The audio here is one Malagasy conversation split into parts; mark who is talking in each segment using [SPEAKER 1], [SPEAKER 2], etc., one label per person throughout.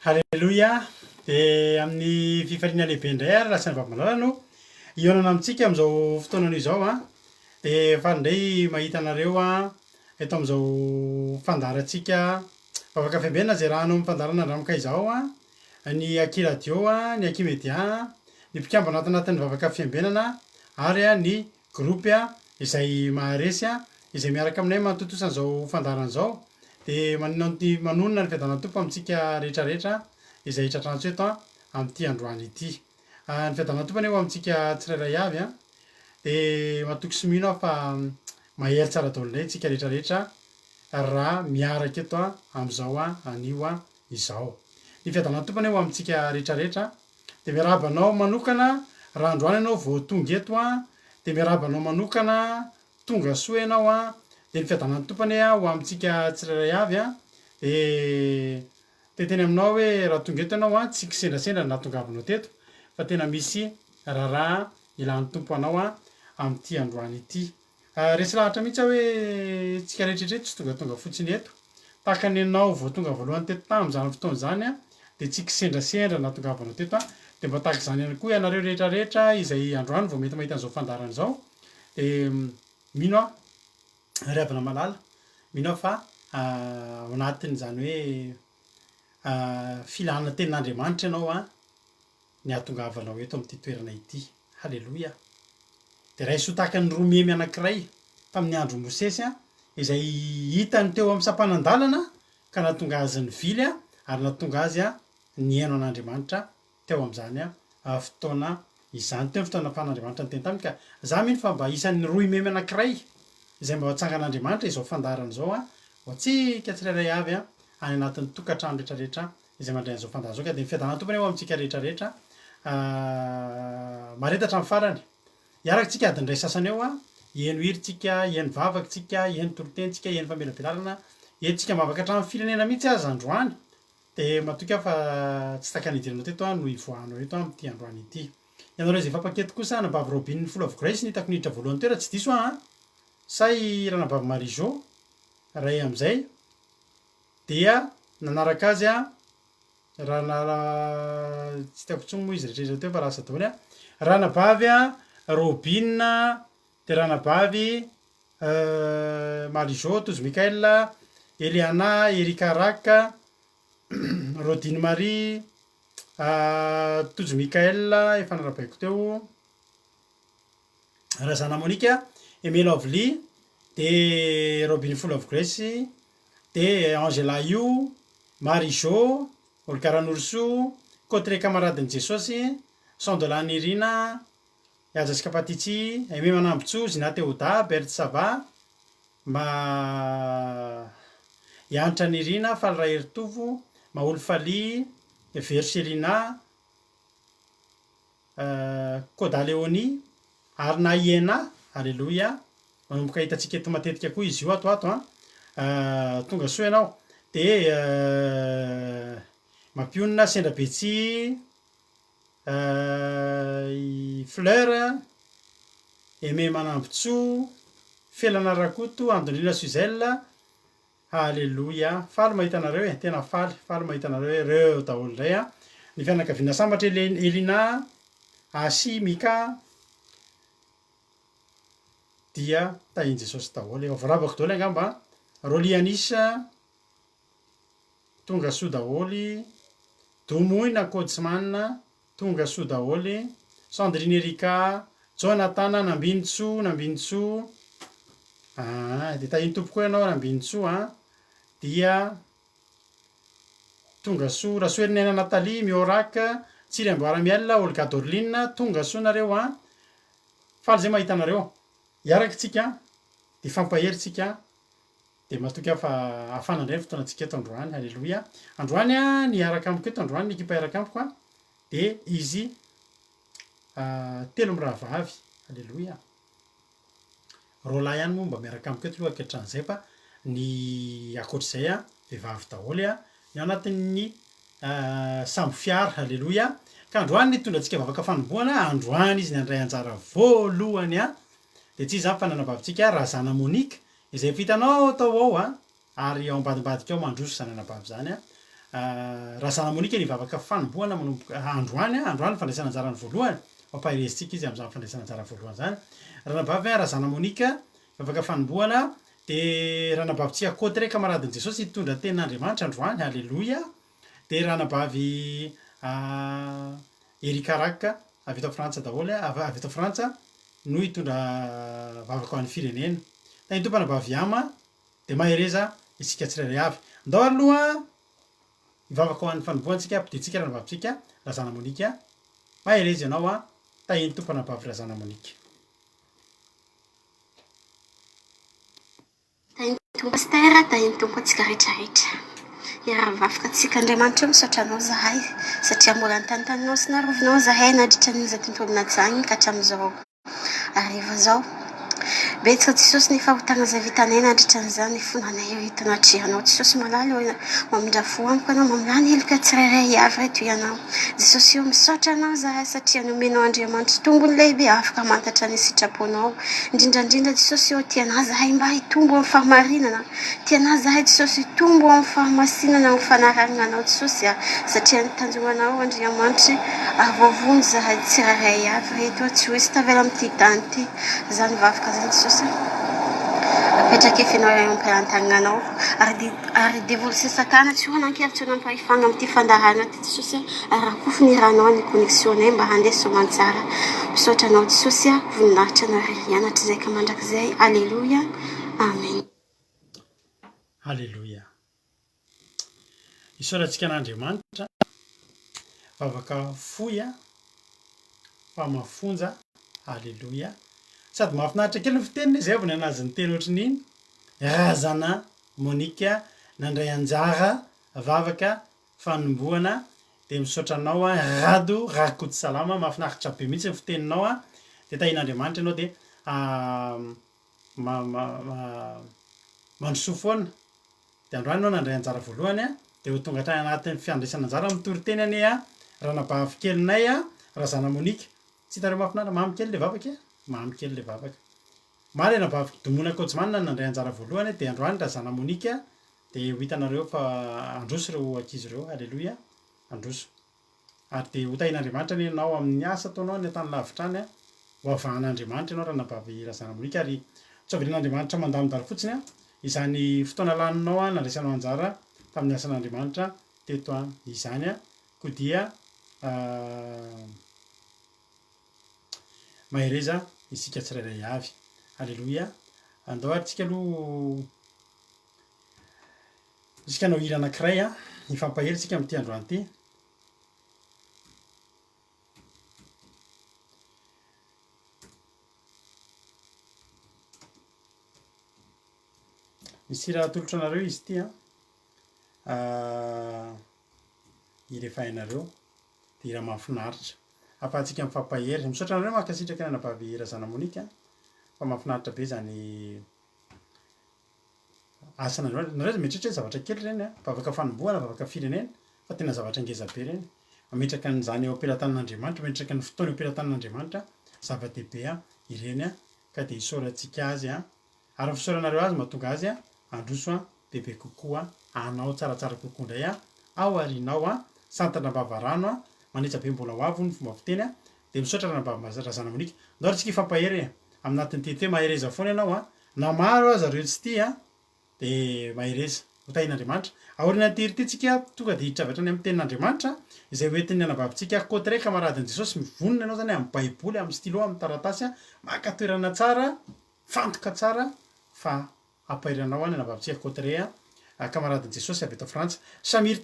[SPEAKER 1] Halleloia. De amin'ny fifaliana lehibe indray ary lasa ny vavimalala no ihonana amintsika amin'izao fotoanan'io izao a. De faly indray mahita anareo a eto amin'izao fandaharantsika vavaka fiambinana zay raha hanao amin'ny fandaharana andramaka izao a, ny Aki radio a, ny Aki media, ny mpikambana atanatin'ny vavaka fiambenana ary a ny gropy a izay maharesy a izay miaraka aminay manototosa an'izao fandaharana izao. De manonona ny fiadanany tompo amintsika rehetrarehetra izay tratrantsika eto a amin'ity androany ity. Ny fiadanany tompo anefa amintsika tsirairay avy a de matoky sy mino aho fa mahery tsara daholo indray tsika rehetrarehetra raha miaraka eto a amin'izao a anio a izao. Ny fiadanany tompo anefa amintsika rehetrarehetra de miarahaba anao manokana raha androany ianao vao tonga eto a de miarahaba anao manokana tonga soa ianao a. De ny fiadanany tompony a ho amintsika tsirairay avy a de teny aminao hoe raha tonga eto ianao a tsy kisendrasendra ny nahatongavanao teto fa tena misy raharaha ilan'ny tompo anao a amin'ity androany ity. Resy lahatra mihitsy aho hoe tsika rehetrarehetra tsy tongatonga fotsiny eto tahaka ny anao vao tonga voalohany teto tamin'izany fotoana izany a de tsy kisendrasendra nahatongavanao teto a de mba tahaka izany ihany koa ianareo rehetrarehetra izay androany vao mety mahita an'izao fandaharana izao de mino aho ary avana malala mino aho fa ao anatin'izany hoe filahana tenin'Andriamanitra ianao a ny ahatongavanao eto amin'ity toerana ity. Halleloia. De raha isoa tahaka ny romemy anankiray tamin'ny andro Mosesy a izay hitany teo amin'ny sampanan-dalana ka nahatonga azy nivily a ary nahatonga azy a nihaino an'Andriamanitra teo amin'izany a fotoana izany. Teo ny fotoana nafahan'Andriamanitra ny teny taminy ka za mino fa mba isan'ny romemy anankiray izay mba hatsangan'Andriamanitra izao fandaharana izao a ho antsika tsirairay avy a any anatin'ny tokantrano rehetrarehetra izay mandray an'izao fandaharana izao. Ka de ny fiadanany tompony eo amintsika rehetrarehetra maretatra amin'ny farany hiaraka tsika adiny iray sasany eo a hihaino hiritsika, hihaino vavatsika, hihaino torotentsika, hihaino famelabelarana, entsika mavaka hatramin'ny firenena mihitsy aza androany. De matoky aho fa tsy taka nidiranao teto a no ivoahanao eto amin'ity androany ity. Ianareo izay fampankety kosa nabavy Robiny Full of Grace ny hitako niditra voalohany teo raha tsy diso aho a say ranabavy Marie-Jo ray am'izay dia nanaraka azy a tsy tiako intsony moa izy rehetrarehetra teo fa rasa daholo a ranabavy a Robine de ranabavy Marie-Jo, Tozo Mikael, Eliana, Erika Raka, Rodine Marie, Tojo Mikael efa narabaiko teo, Razana Monika, Emile Lovely, de Robiny Full of Grace, de Angela Io, Marie-Jo, Olga Ranoroso, Kotre Kamaradin'i Jesosy, Sandola Nirina, Yaja Sikapatitsy, Aimé Manambotso, Zina Teoda, Berty Sava, Yanitra Nirina, Faly Raheritovo, Maolo Faly, Verselina, Koda Leoni, Arna Iena, Halleloia. Manomboka hitantsika eto matetika koa izy io atoato a tonga soa ianao. De Mampionina, Sendra Betsy, Fleur, Aimé Manambotso, Felana Rakoto, Andolina Suzelle. Halleloia. Faly mahita anareo tena faly mahita anareo reo daholo indray a. Ny fianakaviana sambatra Elina, Asi, Mika dia tahiany Jesosy daholo efa voaravako daholo angamba. Rolianisa tonga soa daholy, Domoina Kodsman tonga soa daholy, Sandrine Erika, Jonathan Nambinitso de tahiny tompo koa ianao Nambinitso a dia tonga soa. Rasoerinena Natalie, Mioraka, Tsiry Amboaramiel, Olga Dorline tonga soa nareo a. Faly zay mahita anareo hiaraka tsika de fampahery tsika de matoky aho fa hafana indray ny fotoanantsika eto androany. Halleloia. Androany a niaraka amiko eto androany ny ekipa iaraka amiko a de izy telo mirahavavy. Halleloia. Roalahy ihany moa mba miaraka amiko eto aloha anketran'izay fa ny akoatr'izay a vehivavy daholo a ny anatin'ny sambo fiara. Halleloia. Ka androany nitondra antsika vavaka fanombohana androany izy ny andray anjara voalohany a de tsy zany fa nanabavitsika Razana Monika izay efa hitanao tao ao a ary ao ambadimbadika ao mandroso zany anabavy zany a raha zanamonika nivavaka fanomboana manomboka androany fandraisana anjarany voalohany mampahirezintsika izy am'zany fandraisana anjara voalohany zany ranabavy raha zanamonika vavaka fanomboana de ranabavitsika koty ray kamaradin' jesosy hitondra tenin'andriamanitra androany alleloia de ranabavy erikaraka avy eto frantsa daholy avy eto frantsa no hitondra vavaka ho an'ny firenena da intompana bavy ama de mahereza isika tsirairay avy ndao aloha ivavaka ho an'ny fanomboantsika ampiditsika ranabavitsika raha zanamonika maherezy ianao tahiny tompana bavy raha zanamonika
[SPEAKER 2] tahiny tompo pastera tahiny tompo atsika rehetrarehetra iara-mivavaka atsika andriamanitra io misaotra anao zahay satria mbola nytanitaninao sy narovinao zahay nadritra niza tontolo najany ka hatramin'izao ariva zao betsaka jesosy ny fahotana zay vitanay nandritra n'izany fonanay eo hitanatrehanao jesosy malala eo mamindra-fo amiko anao mamilany helika tsirairay avy reto ianao jesosy eo misaotra anao zahay satria nomenao andriamanitra tombony lehibe afaka mantatra ny sitraponao indrindrandrindra jesosy eo tiana zahay mba hitombo amin'ny fahamarinana tiana zahay jesosy hitombo amin'ny fahamasinana ny fanararina anao jesosy satria nitanjonanao andriamanitra avovony zahay tsirairay avy reto tsy hoisy tavela amin'ity tany ty zany vavaka zany jesosy apetraka efinao ampirantagnanao ary devoly sesakana tsy ho nankevitra ho nampahifana amin'ity fandarana ty jesosy ary rakofin'iranao ny connexionnay mba handeha somantsara misaotra anao jesosy voninahitra anao rianatra zay ka mandrakizay alleloia amen
[SPEAKER 1] alleloia isaorantsika an'andriamanitra vavaka foya famafonja alleloia sady mahafinaritra kely ny fiteniny zay avy ny anazy ny teny ohatrin'iny razana monika nandray anjara vavaka fanomboana de misaotra anao rado rakoty salama mahafinaritra be mihitsy ny fiteninao de tahin'andriamanitra ianao de mandroso foana de androany anao nandray anjara voalohany de ho tonga hatrany anatin'ny fiandraisana anjara mitory-teny any ranabavy kelinay raha zanamonika tsy hitareo mahafinaritra mamykely le vavaka mamykely le vavaka mary nabavy domona kojimanina nandray anjara voalohany de androany raha zanamonika de ho hitanareo fa androso reo ankizy reo alleloia androso ary de ho tahin'andriamanitra ny anao amin'ny asa ataonao ny atany lavitra any ho avahan'andriamanitra ianao raha nabavy raha zanamonika ary tsovirin'andriamanitra mandamindalo fotsiny izany fotoana laninao nandraisanao anjara tamin'ny asan'andriamanitra teto izany ko dia mahereza isika tsirairay avy alleloia andao ary tsika aloha isika anao hira anankiray hifampahery tsika am'ty androany ty misy raha atolotra anareo izy ty irefa hainareo de ira mahafinaritra afahantsika mifampahery misaotra anareo mahakasitraka ny anabavy raha zanamonika fa mahafinaritra be zany asan'andriamanitra nareo mieritreritra hoe zavatra kely reny vavaka fanomboana vavaka firenena fa tena zavatra ngeza be reny mametraka n'izany eo ampelantanin'andriamanitra mametraka ny fotoana eo ampelantanin'andriamanitra zava-dehibe ireny ka de isaorantsika azy ary fisaoranareo azy mahatonga azy androso bebe kokoa anao tsaratsara kokoa indray ao arinao santana bavarano manetsa be mbola ho avy ny fomba fiteny de misaotra raha zanamonika ndao ary tsika ifampahery aminatin'ny tete mahereza foana ianao na maro aza reo tsy ty de mahereza ho tahin'andriamanitra aorina tiry ty tsika tonga de hiditra avy hatrany amin'ny tenin'andriamanitra izay hoentin'ny anabavitsika koty ray kamaradin' jesosy mivonona ianao zany amin'ny baiboly amin'ny stylo amin'ny taratasy maka toerana tsara fantoka tsara fa ampairanao any anabavitsika koty ray kamaradin' jesosy avy eto frantsa samir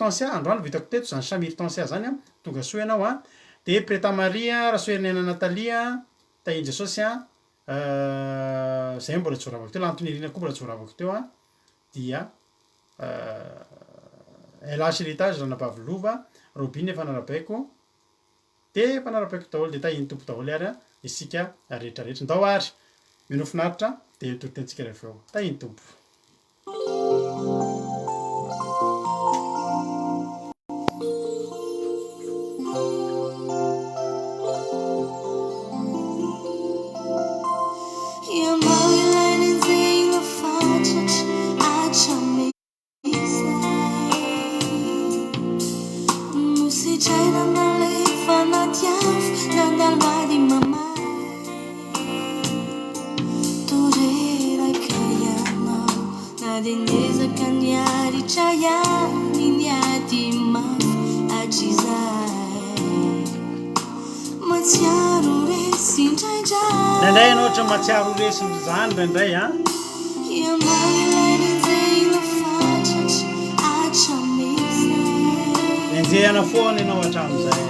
[SPEAKER 1] tansia androany vitako teto zany samir tansia zany tonga soa ianao de preta maria rahasoerinena natalia tahin jesosy zay mbola tsy voravako teo lantonirina koa mbola tsy voravako teo dia elasy heritage ranabavy lova robiny efa narabaiko de mpanarabaiko daholo de tahiny tompo daholo ary isika rehetrarehetra ndao ary mino finaritra de totentsika rehefa eo tahiny tompo Nandray ianao ohatra matsiaro resiny zany ndraindray a enjehana foana ianao hatramin'izay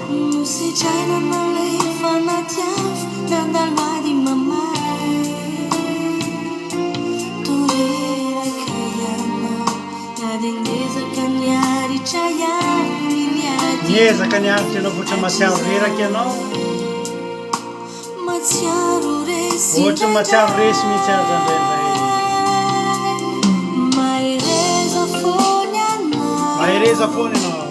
[SPEAKER 1] miezaka niaritra ianao voatra matsiaro reraky ianao ohatra matsiaro resy mihitsy aza ndraindray mahereza foana ianao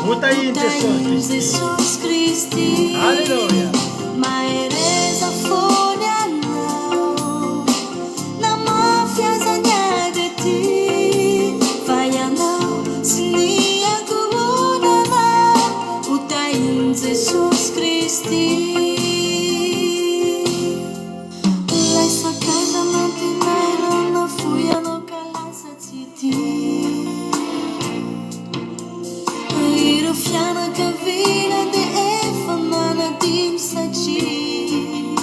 [SPEAKER 1] Mutahin Jesus Christi. Hallelujah.
[SPEAKER 2] Mahereza foana ianao na mafiazana de ti vai ianao sy ny ankohonanao utahin Jesus Christi. Lay sakaiza mantinairanao foy ianao ka lasa tsy tia ireo fianakaviana de efa manadimy satria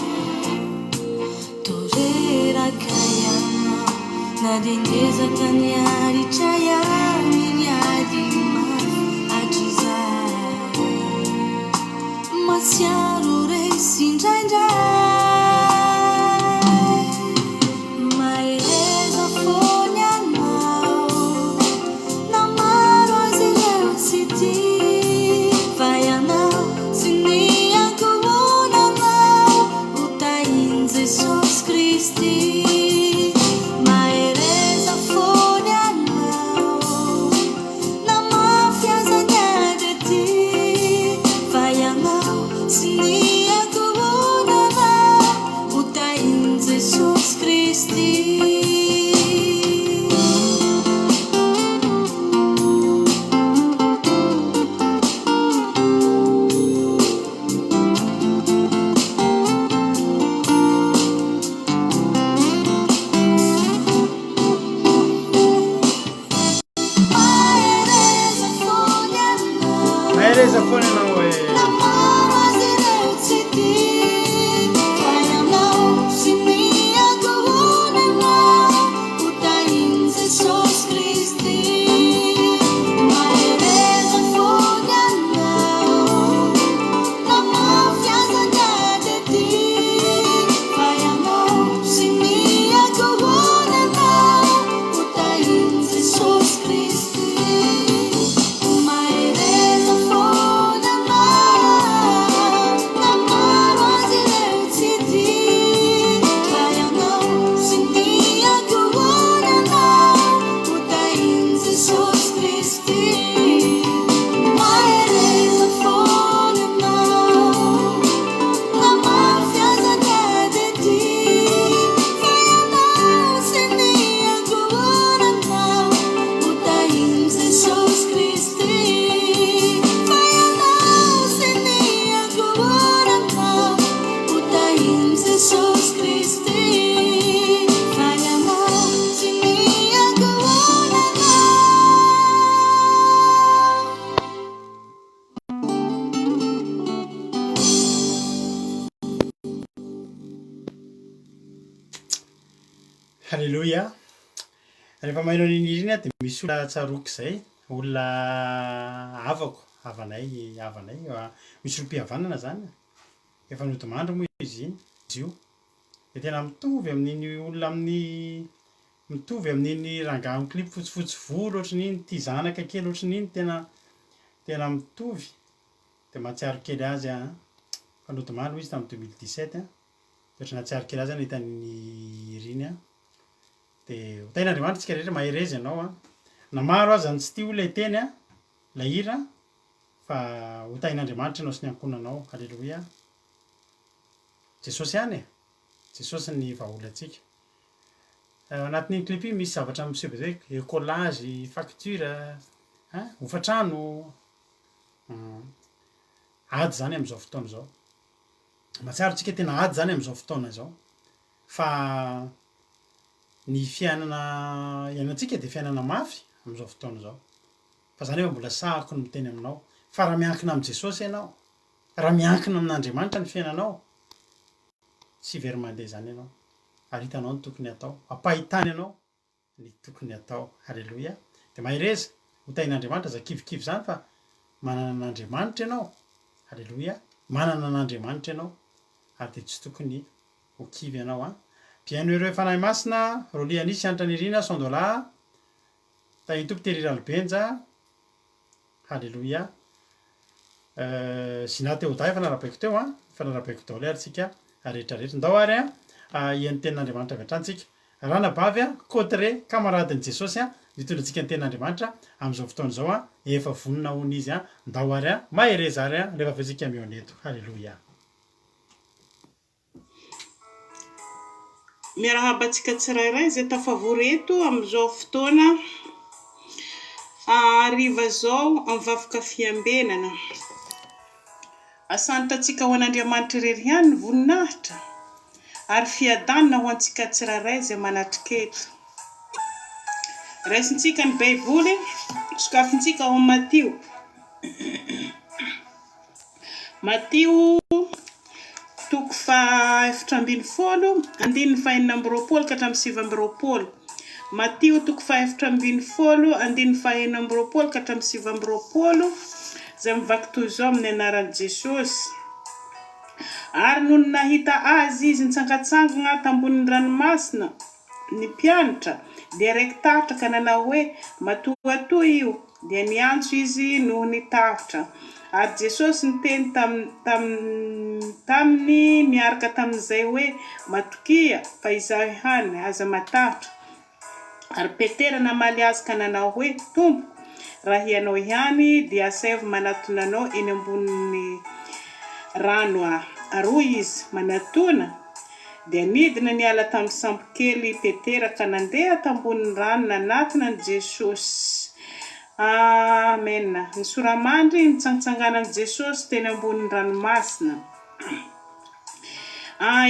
[SPEAKER 2] toreraka ianao na de ngezaka niaritra ihany niady mafy hatrizay matsiaro resy indraindray mahereza foana ianao na maro azy ireo tsy tia vai ianao sy ny ankohonanao utahin Jesus Christi. Mahereza foana ianao na mafiazana de ti vai ianao sy ny ankohonanao utahin Jesus Christi.
[SPEAKER 1] mahereza foana ianao e Halleluja. Rehefa mahinao niniriny a de misy olona tsaroky zay olona avako havanay misy olo-pihavanana zany efa nodimandry moa izy io de tena mitovy amin'iny olona amin'ny mitovy amin'iny rangaha amin'ny clip fotsifotsy volo ohatran'iny ty zanaka kely ohatran'iny tena mitovy de mahatsiaro kely azy a fa nodimandry moa izy tamin'ny 2017 de ohatry nahatsiaro kely azy a nahitany iriny a de hotain'Andriamanitra tsika rehetra mahereza ianao a na maro aza ny tsy tia olona hiteny a la hira fa hotain'Andriamanitra ianao sy ny ankonanao. Halleluja. Jesosy ihany e Jesosy ny vahaolantsika anatin'iny clip iny misy zavatra miseho be zay écolage facture hofatrano ady zany am'izao fotoana zao matsiaro tsika tena ady zany am'izao fotoana zao fa ny fiainana iainantsika de fiainana mafy am'izao fotoana zao fa zany hoe mbola sahako ny miteny aminao fa raha miankina am' Jesosy ianao raha miankina amin'Andriamanitra ny fiainanao tsy very mandeha zany ianao ary hitanao ny tokony atao ampahitany ianao ny tokony atao. Halleloia. De mahireza ho tain'Andriamanitra za kivikivy zany fa manana an'Andriamanitra ianao. Halleloia. Manana an'Andriamanitra ianao ary de tsy tokony ho kivy ianao a. Bienheureux ireo fanahy masina rolia anisy anitra nirina sondola tainy tompo tery ralobenja. Halleloia. Zina teo da efa narabaiko teo a fa narabaiko tao le aritsika rehetrarehetra ndao ary a ian'ny tenin'Andriamanitra avy hatransika ranabavy a kotre kamaradin'i Jesosy a mitondratsika ny tenin'Andriamanitra am'izao fotoana zao a efa vonona hony izy a ndao ary a mahereza ary a rehefa avetsika mioneto. Halleloia.
[SPEAKER 3] Miarahabantsika tsirairay zay tafavory eto am'izao fotoana ariva zao am'vafoka fiambenana. Asantatsika ho an'Andriamanitra irery ihany ny voninahitra ary fiadanana ho antsika tsirairay zay manatrika eto. Raisintsika ny Baiboly, sokafintsika ao Matio. Matio toko faha-7 andininy faha-9 ka hatramin'ny 7. Matio toko faha-7 andininy faha-9 ka hatramin'ny 7 zay mivaky toy izao amin'ny anaran'i Jesosy. Ary noho ny nahita azy izy nitsangatsangana tambonin'ny ranomasina ny mpianatra dia raiky tafitra ka nanao hoe matoatoa io dia niantso izy noho ny tafitra. Ary Jesosy niteny taminy miaraka tamin'izay hoe matokia fa izaho ihany aza matahitra. Ary Petera namaly azy ka nanao hoe Tompo, raha ianao ihany dia asaiko manatona anao eny ambonin'ny rano aho. Ary izy manatona dia nidina niala tamin'ny sambokely Petera ka nandeha tambonin'ny rano nanatona an' Jesosy. Amen. Ny soramandry nitsangatsanganan' Jesosy teny ambonin'ny ranomasina.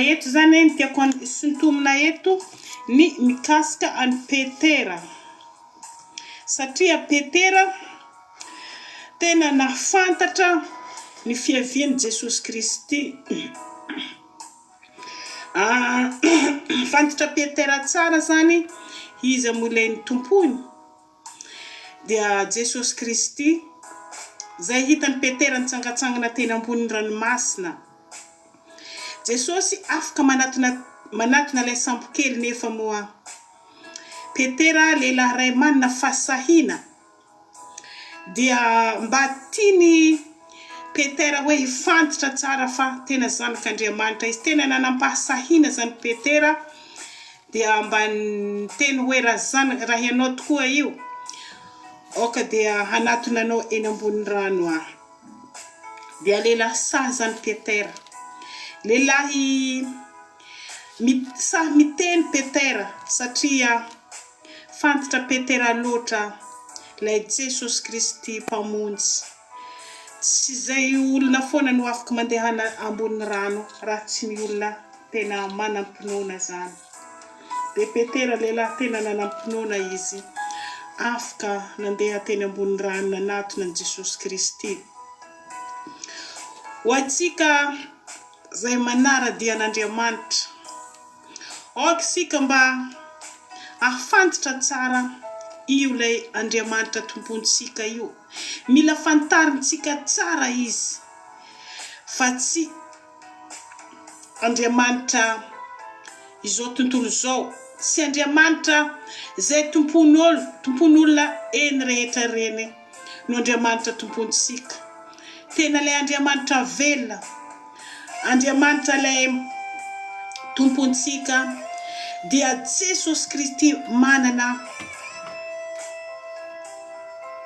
[SPEAKER 3] Eto zany ny tiako sintomina eto ny mikasika an'i Petera. Satria Petera tena nafantatra ny fiavian'i Jesosy Kristy. Fantatra Petera tsara zany izy amolain'ny tompony dia Jesosy Kristy. Zay hitany Petera nitsangatsangana teny ambonin'ny ranomasina. Jesosy afaka manatona ilay sambokely nefa moa Petera lehilahy ray manana fahasahina dia mba tiany Petera hoe hifantatra tsara fa tena zanak'Andriamanitra izy. Tena nanam-pahasahina zany Petera dia mba niteny hoe raha ianao tokoa io oka dia hanatona anao eny ambonin'ny rano aho. Dia lehilahy sahy zany Petera. Lehilahy sahy miteny Petera satria fantatra Petera loatra ilay Jesosy Kristy mpamonjy. Tsy zay olona foana no afaka mandeha ambony rano raha tsy ny olona tena manam-pinoana zany. De Petera lehilahy tena nanam-pinoana izy. Afaka nandeha teny ambony rano nanatona an' Jesosy Kristy. Ho antsika zay manara-dia an'Andriamanitra, aoka isika mba ahafantatra tsara io ilay Andriamanitra tompontsika io. Mila fantarintsika tsara izy fa tsy Andriamanitra izao tontolo izao. Tsy Andriamanitra zay tompon'olona eny rehetra reny no Andriamanitra tompontsika. Tena ilay Andriamanitra velona, Andriamanitra ilay tompontsika dia Jesosy Kristy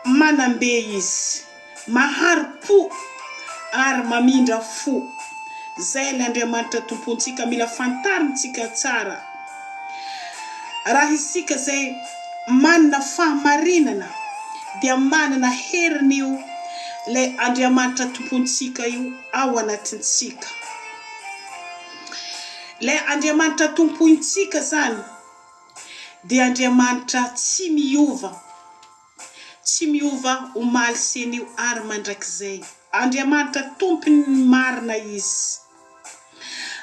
[SPEAKER 3] manambe izy, mahari-po ary mamindra fo. Zay ilay Andriamanitra tompontsika. Mila fantarintsika tsara. Raha isika zay manana fahamarinana dia manana heriny io ilay Andriamanitra tompontsika io ao anatintsika. Ilay Andriamanitra tompontsika zany dia Andriamanitra tsy miova, tsy miova omaly sy an'io ary mandrakizay. Andriamanitra tompony marina izy.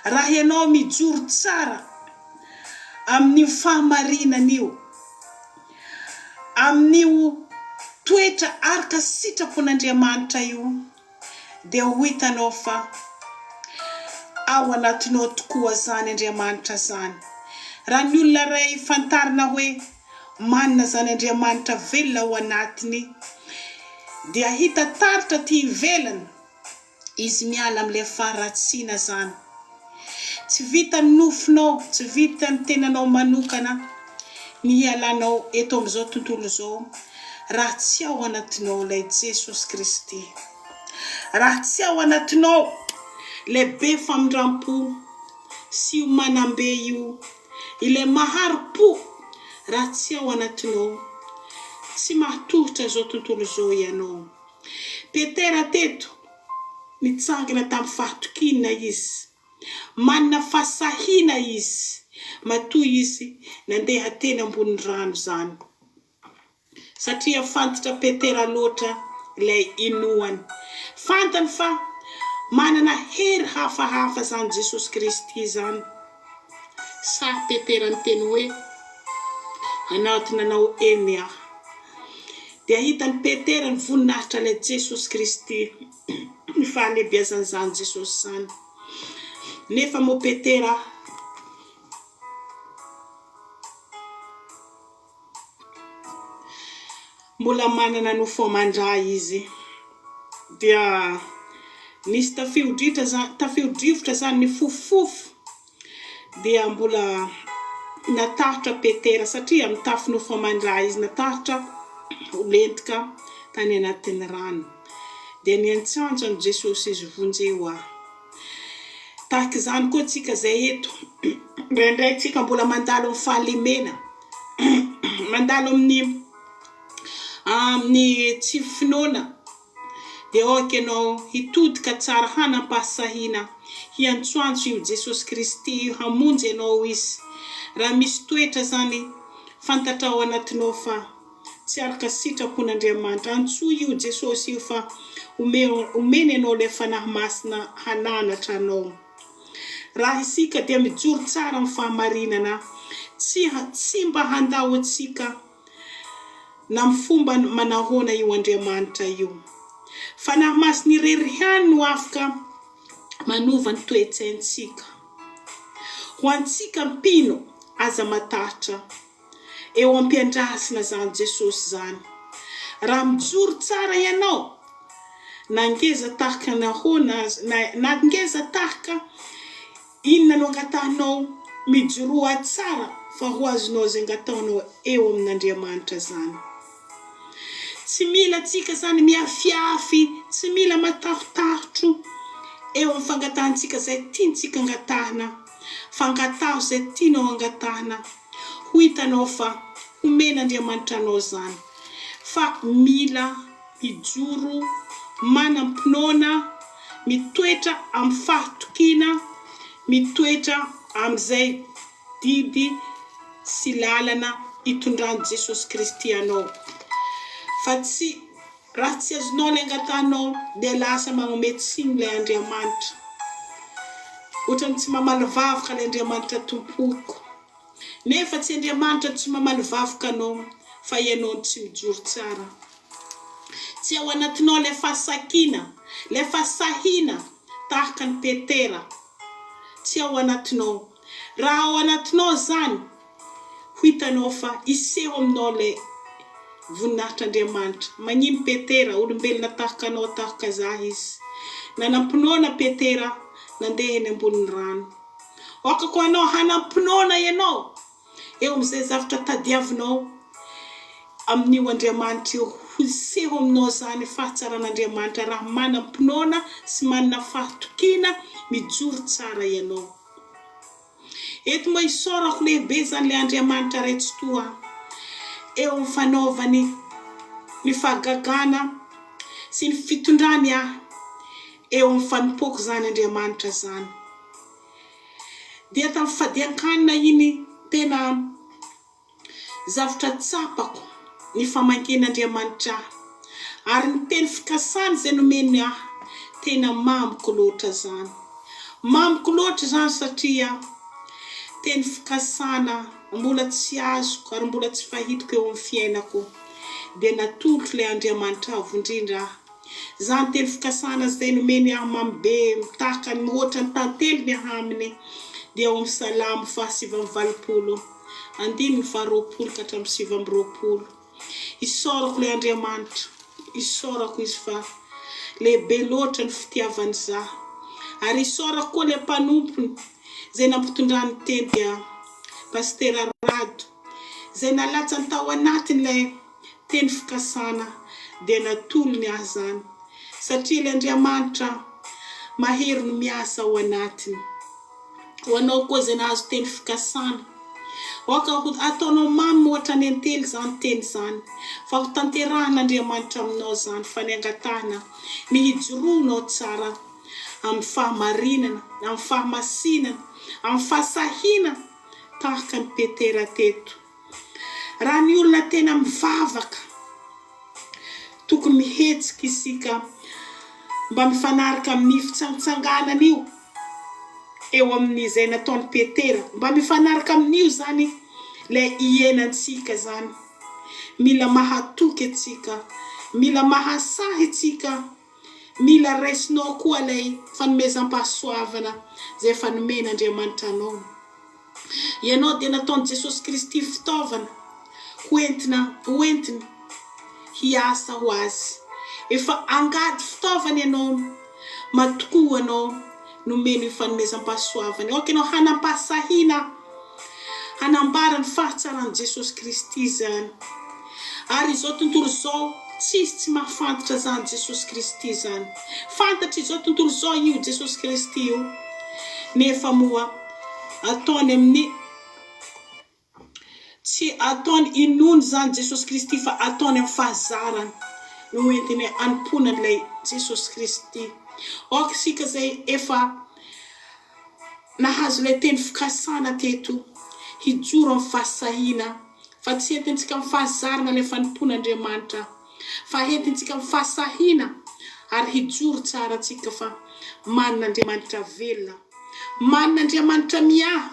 [SPEAKER 3] Raha ianao mijoro tsara amin'io fahamarinan'io, amin'io toetra araka sitrapon'Andriamanitra io, dia ho hitanao fa ao anatinao tokoa zany Andriamanitra zany. Raha ny olona ray fantarina hoe manana zany Andriamanitra velona ao anatiny, dia hita taritra ty ivelany, izy miala amin'ilay faharatsiana zany. Tsy vita ny nofinao, tsy vita ny tenanao manokana ny hialanao eto amin'izao tontolo zao, raha tsy ao anatinao ilay Jesosy Kristy. Raha tsy ao anatinao ilay be famindram-po sy io manambe io, ilay maharo-po, raha tsy ao anatinao, tsy mahatohitra zao tontolo zao ianao. Petera teto nitsangana tamin'ny fahatokina izy, manana fasahina izy, matoy izy nandeha teny ambony rano zany. Satria fantatra Petera loatra ilay inoany. Fantany fa manana hery hafahafa zany Jesosy Kristy zany. Sa Petera ny teny hoe anaty nanao eny aho. Dia hitany Petera ny voninahitra ilay Jesosy Kristy, ny fahalebiazany zany Jesosy zany. Nefa mo Petera mbola manana nofo mandray izy, dia nisy tafio-drivotra zany ny fofofo, dia mbola natahatra Petera satria mitafy nofo mandray izy, natahatra olentika tany anatin'ny rano. Dia niantsanja ny Jesosy izy vonjeo aho. Tahaka izany koa tsika zay eto, ndraindray tsika mbola mandalo amin'ny fahalemena, mandalo amin'ny tsy finoana, dia ohatra ianao hitodika tsara hanam-pasahina, hiantsoantso io Jesosy Kristy hamonjy ianao izy. Raha misy toetra zany fantatra ao anatinao fa tsy araka sitrapon'Andriamanitra, antsoa io Jesosy io fa omeny ianao ilay fanahy masina hananatra anao. Raha isika dia mijoro tsara amin'ny fahamarinana, tsy mba handao antsika na amin'ny fomba manahona io Andriamanitra io. Fanahy masina irery ihany no afaka manova ny toe-tsaintsika. Ho antsika mpino aza matahatra eo ampiandrasana zany Jesosy zany. Raha mijoro tsara ianao, na ngeza tahaka nahona, na ngeza tahaka inona no angatahnao mijoroa tsara, fa ho azonao zay angatahnao eo amin'Andriamanitra zany. Tsy mila tsika zany miafiafy, tsy mila matahotahotro eo amin'ny fangatahantsika zay tiantsika angatahana, fangataho zay tianao angatahana. Ho hitanao fa omen'Andriamanitra anao zany, fa mila mijoro manam-pinoana, mitoetra amin'ny fahatokina, mitoetra amin'izay didy sy lalana hitondran'i Jesosy Kristy anao. Fa tsy, raha tsy azonao ilay angatahnao, dia lasa manome tsiny ilay Andriamanitra. Ohatrany tsy mamaly vavaka ilay Andriamanitra tompoko. Nefa tsy Andriamanitra tsy mamaly vavaka anao, fa ianao tsy mijoro tsara. Tsy ao anatinao ilay fahasakina, ilay fahasahina tahaka ny Petera. Tsy ao anatinao. Raha ao anatinao zany, hitanao fa iseho aminao ilay voninahitr'Andriamanitra. Magnino Petera, olombelona tahaka anao, tahaka zah izy. Nanampinoana Petera nandeha eny ambonin'ny rano. Oka ko anao hanampinoana ianao eo amin'izay zavatra tadiavinao amin'io Andriamanitra io, hiseho aminao zany fahatsaran'Andriamanitra. Raha manampinoana sy manana fahatokina, mijoro tsara ianao. Eto moa isorako lehibe zany le Andriamanitra raitsy toa eo amin'ny fanaovany ny fahagagana sy ny fitondrany eo amin'ny fanimpoko zany Andriamanitra zany. Dia tamin'ny fadian-kanina iny tena zavatra tsapako ny famanken'Andriamanitra ary ny teny fikasana izay nomeny ahy tena mamiko loatra zany. Mamiko loatra zany satria teny fikasana mbola tsy azoko ary mbola tsy fahitako eo amin'ny fiainako dia natolotro ilay Andriamanitra avondrindra ahy. Zany teny fikasana izay nomeny ahy mamy be mitahaka ny ohatry ny tantely ny ahy aminy dia ao amin'ny Salamo 7:20 andiny 20 ka hatramin'ny 7:20. Isaorako ilay Andriamanitra, isaorako izy fa lehibe loatra ny fitiavany zaho. Ary isaorako koa ilay mpanompony izay nampitondrany teny dia Pasteur Rado izay nalatsa ny tao anatin'ilay teny fikasana dia natolony ahy zany satria ilay Andriamanitra mahery no miasa ao anatiny. Ho anao koa izay nahazo teny fikasana, oka ataonao mamy ohatra ny antely zany teny zany, fa ho tanterahan'Andriamanitra aminao zany fanengatahana ny hijoroanao tsara amin'ny fahamarinana, amin'ny fahamasinana, amin'ny fahasahinana tahaka ny Petera teto. Raha ny olona tena mivavaka tokony mihetsika isika mba mifanaraka amin'ny fitsangatsanganana io eo amin'izay nataony Petera, mba mifanaraka amin'io zany ilay ienantsika zany. Mila mahatoky atsika, mila mahasahy atsika, mila raisinao koa ilay fanomezam-pahasoavana izay fanomen'Andriamanitra anao. Ianao dia nataony Jesosy Kristy fitaovana hoentina hiasa ho azy. Efa angady fitaovana ianao, matokoa anao nomeny fanomezam-pahasoavana. Oka ianao hanampahasahina, hanambara ny fahatsaran'i Jesosy Kristy zany. Ary izao tontolo izao tsisy tsy mahafantatra zany Jesosy Kristy zany. Fantatra izao tontolo izao io Jesosy Kristy io, nefa moa ataony amin'ny tsy ataony inony zany Jesosy Kristy fa ataony amin'ny fahazarany no entiny anompoana ilay Jesosy Kristy. Oka isika izay efa nahazo ilay teny fikasana teto, hijoro amin'ny fahasahina, fa tsy entintsika amin'ny fahazarana ilay fanompoan'Andriamanitra, fa entintsika amin'ny fahasahina ary hijoro tsara atsika fa manin'Andriamanitra velona, manin'Andriamanitra miahy,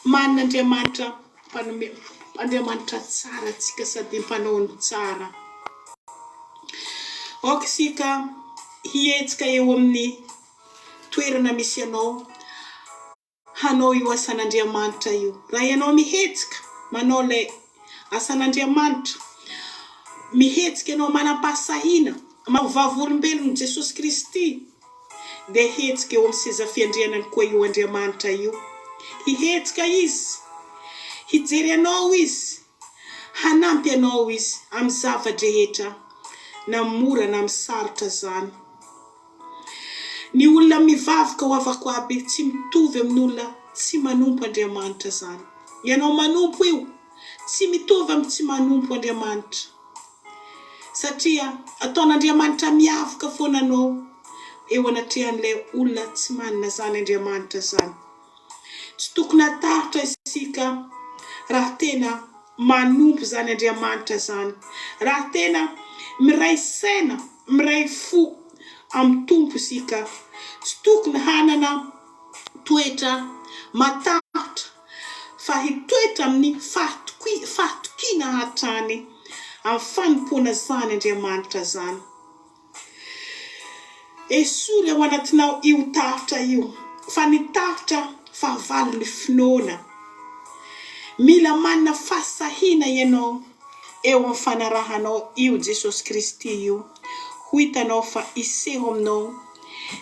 [SPEAKER 3] manin'Andriamanitra Andriamanitra tsara atsika sady mpanao tsara. Oka isika hihetsika eo amin'ny toerana misy ianao, hanao io asan'Andriamanitra io. Raha ianao mihetsika manao ilay asan'Andriamanitra, mihetsika ianao manam-pahasahina, vavolombelon'i Jesosy Kristy, dia hetsika eo amin'ny seza fiandrianany koa io Andriamanitra io. Hihetsika izy, hijery anao izy, hanampy anao izy amin'ny zava-drehetra na mora na misarotra zany. Ny olona mivavaka ho avako aby tsy mitovy amin'ny olona tsy manompo Andriamanitra zany. Ianao manompo io tsy mitovy amin'ny tsy manompo Andriamanitra, satria ataon'Andriamanitra miavaka foana anao eo anatrehan'ilay olona tsy manana zany Andriamanitra zany. Tsy tokony hatahotra isika raha tena manompo zany Andriamanitra zany, raha tena miray saina, miray fo amin'ny tompo isika. Tsy tokony hanana toetra matahotra, fa hitoetra amin'ny fahatokiana hatrany amin'ny fanompoana zany Andriamanitra zany. Esory ao anatinao io tahotra io, fa ny tahotra fahavalo ny finoana. Mila manana fahasahina ianao eo amin'ny fanarahanao io Jesosy Kristy io. Ho hitanao fa iseho aminao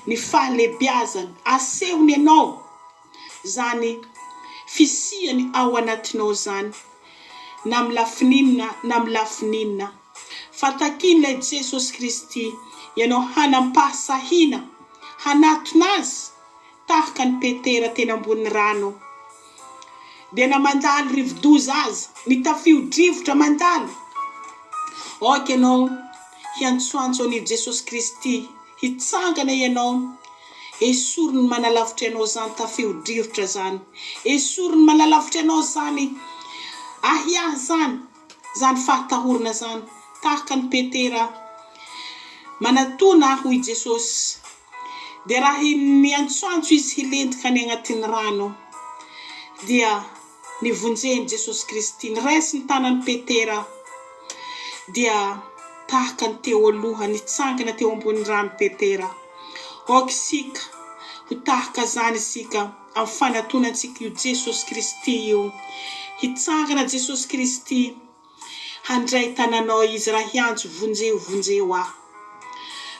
[SPEAKER 3] ny fahalebiazany, asehony ianao zany fisiany ao anatinao zany, na amin'ny lafininina na amin'ny lafininina. Fa takin'ilay Jesosy Kristy ianao hanampahasahina, hanatona azy tahaka ny Petera teny ambony rano, dia na mandalo rivo-doza azy, ny tafio-drivotra mandalo. Oka ianao hiantsoantso an'i Jesosy Kristy, hitsangana ianao, esory ny manalavitra ianao zany tafio-drivotra zany, esory ny manalavitra ianao zany ahia zany zany fahatahorana zany tahaka ny Petera manatona hoy Jesosy. Dia raha miantsoantso izy hilentika any agnatin'ny rano dia nivonjeny Jesosy Kristy, niresi ny tanan'ny Petera dia tahaka ny teo aloha, nitsangana teo ambony rano Petera. Och sika ho tahaka zany isika amin'ny fanatonantsika io Jesosy Kristy io. Hitsangana Jesosy Kristy handray tananao izy raha hiantso vonjeo ah.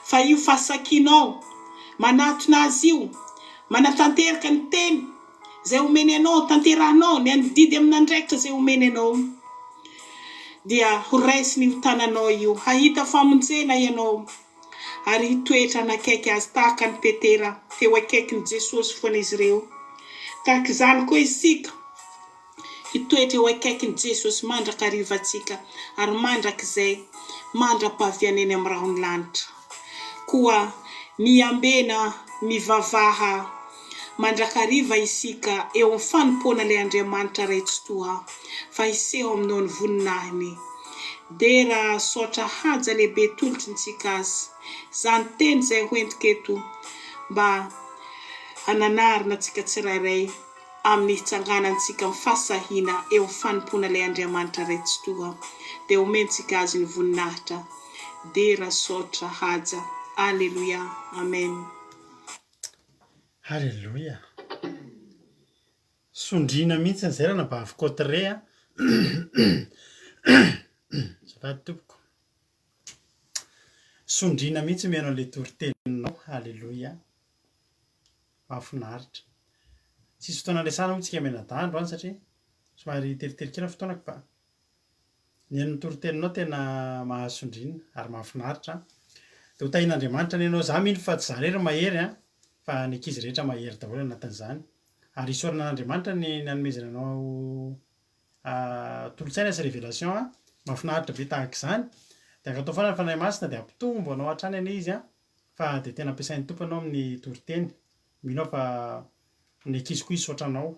[SPEAKER 3] Fa io fahasakinao manatona azy io, manatanteraka ny teny zay omeny anao, tanterahanao ny andidy amin'andraikitra zay omeny anao, dia ho raisiny io tananao io, hahita famonjena ianao ary hitoetra nakaiky azy tahaka ny Petera teo akaikin'ny Jesosy foana izy ireo. Tahaka izany koa isika hitoetra eo akaikin'ny Jesosy mandrakarivantsika ary mandrakizay mandra-pahavianeny amin'ny rahony lanitra. Koa miambena mivavaha mandrakariva isika eo amin'ny fanompona le Andriamanitra raitsotoa fa iseho aminao ny voninahiny. Dera sotra haja lehibe tolotry ntsika azy. Zany teny zay hoentiko eto mba hananarina tsika tsirairay amin'ny hitsanganantsika amin'ny fasahina eo amin'ny fanompona le Andriamanitra raitsotoa. Dia omentsika azy ny voninahitra. Dera sotra haja. Alleluia. Amen.
[SPEAKER 1] Halleluja. Sondrina mihitsy ny zay raha nabavikotre a. Zafady tompoko. Sondrina mihitsy mihaino an'ilay toriteninao. Halleluja. Mahafinaritra. Tsisy fotoana lesana moa tsika menadandro any satria somary teriterikena fotoanako ba. Ny an'ny toriteninao tena mahasondrina ary mahafinaritra. Dia ho tahin'Andriamanitra ny ianao za mino fa tsy za rery mahery fa ny ankizy rehetra mahery daholo anatin'izany. Ary isaorana an'Andriamanitra ny nanomezana anao tolotsaina sy révélation mahafinaritra be tahaka izany. Dia ankatao foana ny fanahy masina dia ampitombo anao hatrany anie izy fa dia tena ampiasain'ny tompo anao amin'ny toriteny. Mino aho fa ny ankizy koa hisaotra anao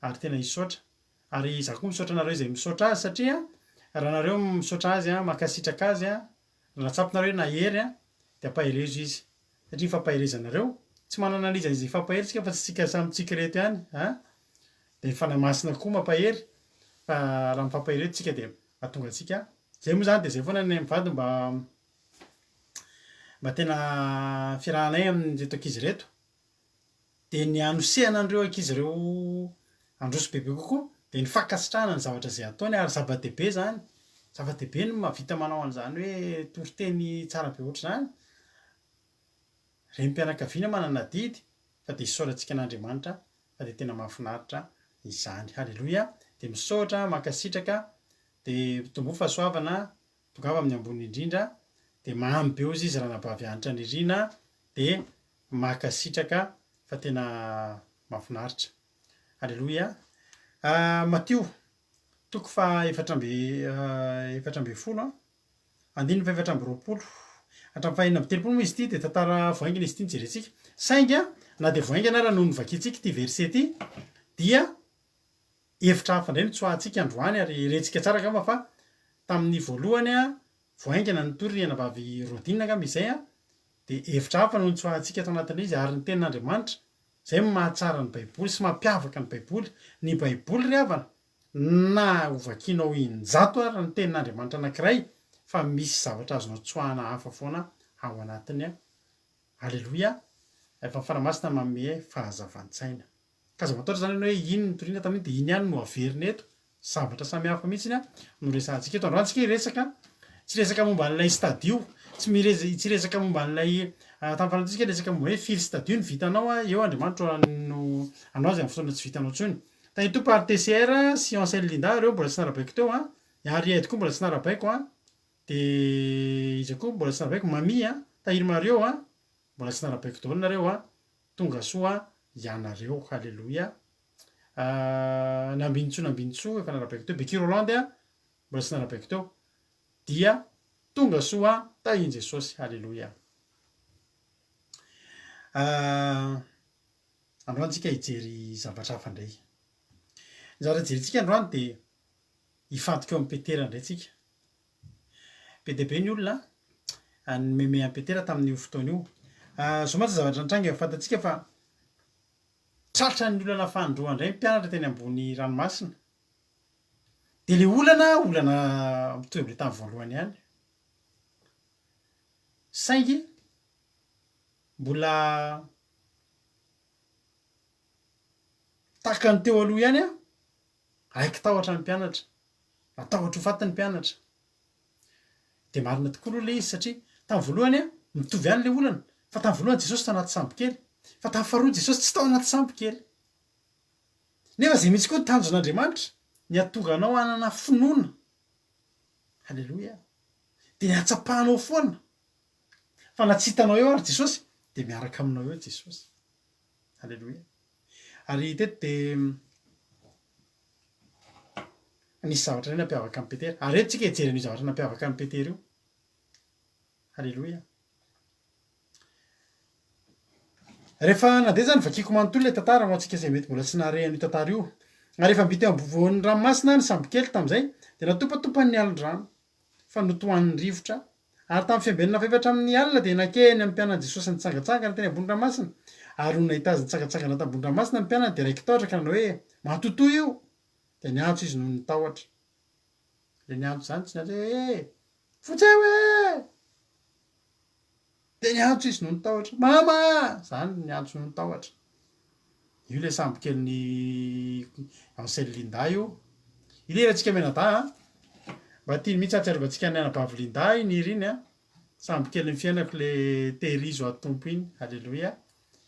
[SPEAKER 1] ary tena hisaotra. Ary za koa misaotra anareo izay misaotra azy satria raha nareo misaotra azy makasitraka azy raha tsapinareo nahery dia ampaherezo izy. Satria fampaherezanareo tsy manana an'iza izy fampahery fa tsy tsika samy tsika reto ihany dia ny fanahy masina koa mampahery fa raha mifampahery tsika dia mahatonga antsika zay moa zany dia zay foana ny mivady mba tena fiarahanay amin'reto ankizy reto dia ny anosehana an'ireo ankizy ireo androso bebe kokoa dia ny fankasitrahana ny zavatra izay ataony ary zava-dehibe zany. Zava-dehibe no mahavita manao an'izany hoe toriteny tsara be ohatry izany. Renim-pianakaviana manana didy fa dia hisaorantsika an'Andriamanitra fa dia tena mahafinaritra izany. Halleluja. Dia misaotra mankasitraka dia tombo fahasoavana tongava amin'ny ambony indrindra dia mamy be ozy izy raha nabavy anitra ny rina dia mankasitraka fa tena mahafinaritra. Halleluja. Matio toko fa efatra amby folo andininy fa efatra amby roapolo hatramin'ny fahaenina amby telopolo moa izy ity dia tantara voaingana izy ity ny jerentsika. Saingy na dia voaingana raha noho novakiantsika ity verset ity dia hevitra hafa indray no tsoahantsika androany ary rentsika tsara angamba fa tamin'ny voalohany voaingana ny tory ny anavavy Rodina angamba izay dia hevitra hafa no tsoahantsika ato anatin'izy ary ny tenin'Andriamanitra zay mahatsara ny Baiboly sy mampiavaka ny Baiboly. Ny Baiboly ry havana na hovakianao injato ary ny tenin'Andriamanitra anankiray fa misy zavatra azonao tsoahana hafa foana ao anatiny. Halleluja. Efa faramasina manome fahazavantsaina. Ka za mataotra zany hoe iny ny toriana tamin'iny dia iny ihany no averiny eto. Zavatra samihafa mihitsy no resahantsika eto. Androantsika hiresaka tsy resaka momba an'ilay stadio, tsy resaka momba an'ilay tamin'ny farantsika resaka momba hoe firy stadio ny vitanao eo Andriamanitra no anao azy amin'ny fotoana tsy vitanao intsony. Tany tompo RTCR Science Linda reo mbola tsy narabaiko teo ary edy koa mbola tsy narabaiko dia izy koa mbola tsy narabaiko Mami tahiry mareo mbola tsy narabaiko daholo nareo tonga soa ianareo. Halleluja. Nambinitso efa narabaiko teo. Beky Rolande mbola tsy narabaiko teo dia tonga soa tahin Jesosy. Halleluja. Androantsika hijery zavatra hafa indray. Ny zavatra jerentsika androany dia Ifantoka eo amin'ny petera indray tsika. Be dia be ny olona nomeme amin'ny petera tamin'io fotoana io. Zao mantsy zavatra nitranga efa fantatsika fa tratra ny olana fandroa indray mpianatra teny ambony ranomasina. Dia ilay olana mitohy amin'ilay tamin'ny voalohany ihany. Saingy mbola tahaka ny teo aloha ihany aiky tahotra ny mpianatra. Matahotra ho faty ny mpianatra. Dia marina tokoa aloha ilay izy satria tamin'ny voalohany mitovy ihany ilay olana. Fa tamin'ny voalohany Jesosy tao anaty sambo kely. Fa tamin'ny faharoa Jesosy tsy tao anaty sambo kely. Nefa izay mihitsy koa ny tanjon'Andriamanitra ny hahatonga anao hanana finoana. Halleloia. Dia ny hatsapahanao foana. Fa na tsy hitanao eo ary Jesosy dia miaraka aminao eo Jesosy. Halleloia. Ary teto dia nisy zavatra iray nampiavaka amin'ny Petera. Ary eto tsika hijery an'io zavatra nampiavaka amin'ny Petera io. Halleloia. Rehefa nandeha zany vakiako manontolo ilay tantara ho antsika izay mety mbola tsy naharehan'io tantara io. Ary rehefa nibita eo ampovoan'ny ranomasina ny sambo kely tamin'izay dia natopatopan'ny alon-drano fa notohan'ny rivotra. Ary tamin'ny fiambenana faefatra amin'ny alina dia nankeny amin'ny mpianany Jesosy nitsangatsangana teny ambony ranomasina. Ary no nahita azy nitsangatsangana tany ambony ranomasina ny mpianany dia raiky tahotra ka nanao hoe matotoy io. Dia niantso izy noho ny tahotra. Ilay niantso izany tsy niantso hoe fotseo e! Dia niantso izy noho ny tahotra. Mama! Izany niantso noho ny tahotra. Io ilay sambo kelin'ny Ansel Linda io. Ilerantsika menada mba tiany mihitsy ahatsiarovantsika ny anabavy Linda iny iriny sambo kelin'ny fiainako ilay tehirizo atompo iny. Halleloia.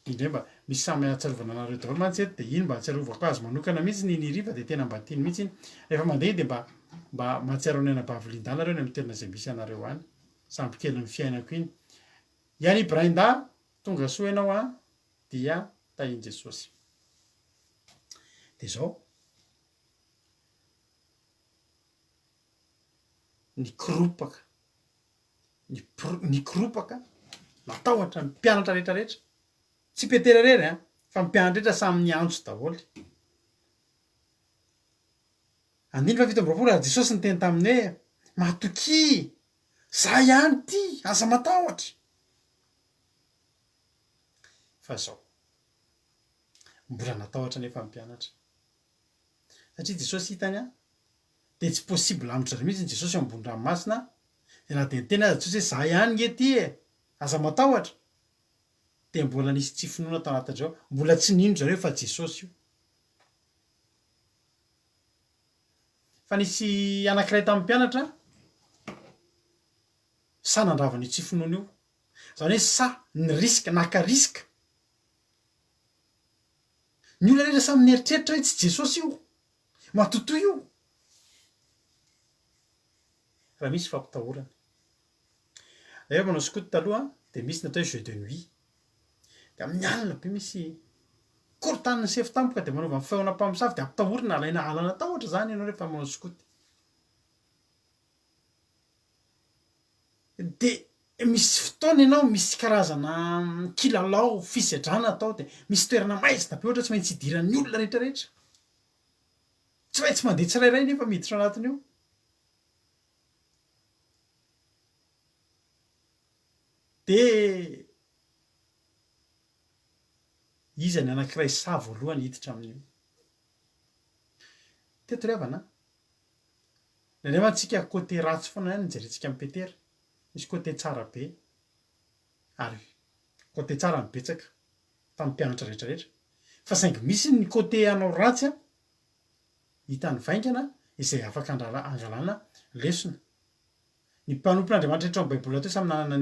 [SPEAKER 1] Indray mba misy samy ahatsiarovana anareo daholo mantsy eto dia iny mba ahatsiarovako azy manokana mihitsy ny niriva dia tena mba tiany mihitsy iny. Rehefa mandeha dia mba mahatsiaro ny anabavy Linda nareo ny amin'ny toerana izay misy anareo any. Sambo kelin'ny fiainako iny. Iany Ibrahinda tonga soa ianao dia tahian Jesosy. Dia izao nikoropaka nikoropaka natahotra ny mpianatra rehetrarehetra. Tsy Petera irery fa ny mpianatra rehetra samy niantso daholo. Andiny fa fito amby roapolo ary Jesosy niteny taminy hoe matoki, za ihany ty, aza matahotra. Fa izao mbola natahotra nefa ny mpianatra. Satria Jesosy hitany dia tsy possible amitra mihitsy ny Jesosy ambony ranomasina. Dia na dia niteny azy Jesosy hoe za ihany ety aza matahotra. Dia mbola nisy tsy finoana tao anatin'izao. Mbola tsy nino zareo fa Jesosy io. Fa nisy anankiray tamin'ny mpianatra sa nandrava ny tsy finoana io. Izany hoe sa ny risika naka risika. Ny olona rehetra samy mieritreritra hoe tsy Jesosy io. Matotoy io. Raha misy fampitahorana. Rehefa manao skoto taloha dia misy natao hoe jeu de nuit. Dia amin'ny alina be misy korotanina sefo tampoka dia manaova ny feona mpamosavy dia ampitahorana alaina alana tahotra izany ianao rehefa manao skoto. Dia misy fotoana ianao misy karazana kilalao fisedrana atao dia misy toerana maizina be ohatra tsy maintsy hidiran'ny olona rehetrarehetra. Tsy maintsy mandeha tsirairay nefa miditra anatiny io. Dia iza ny anankiray sa voalohany hiditra amin'io. Teto ry havana. Indray mantsika côté ratsy foana ihany nijerentsika amin'ny Petera. Misy côté tsara be ary côté tsara mibetsaka tamin'ny mpianatra rehetrarehetra. Fa saingy misy ny côté anao ratsy hitan'ny vaingana izay afaka angalana lesona. Ny mpanompon'Andriamanitra eto amin'ny Baiboly ato samy nanana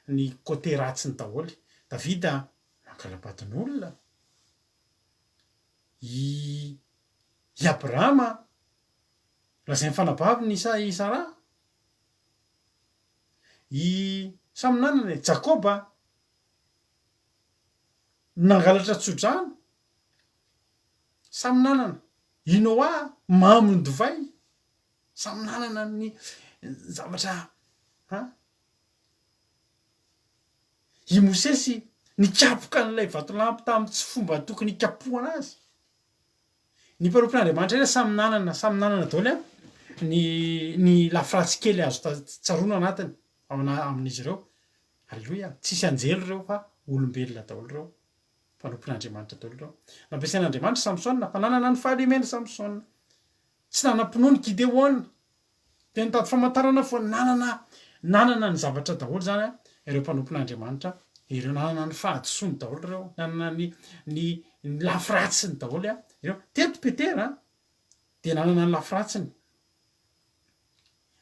[SPEAKER 1] ny côté ratsiny daholo. Davida mangala-badin'olona. I Abrahama lazainy fanabaviny i Sara. I samy nanana Jakoba nangalatra tsodrano. Samy nanana i Noa mamy ny divay. Samy nanana ny zavatra i Mosesy nikapoka n'ilay vatolampy tamin'ny tsy fomba tokony hikapohana azy. Ny mpanompon'Andriamanitra samy nanana daholo ny lafiratsy kely azo tsaroana anatiny amin'izy ireo. Alleloia, tsisy anjely reo fa olombelona daholo reo, mpanompon'Andriamanitra daholo reo. Nampiasain'Andriamanitra Samsona fa nanana ny fahalemena Samsona. Tsy nanampinoany Gideona. De nitady famantarana fa nanana ny zavatra daholo zany ireo mpanompon'Andriamanitra, ireo nanana ny fahadisoany daholo reo, nanana ny lafiratsiny daholo ireo. Teto Petera de nanana ny lafiratsiny.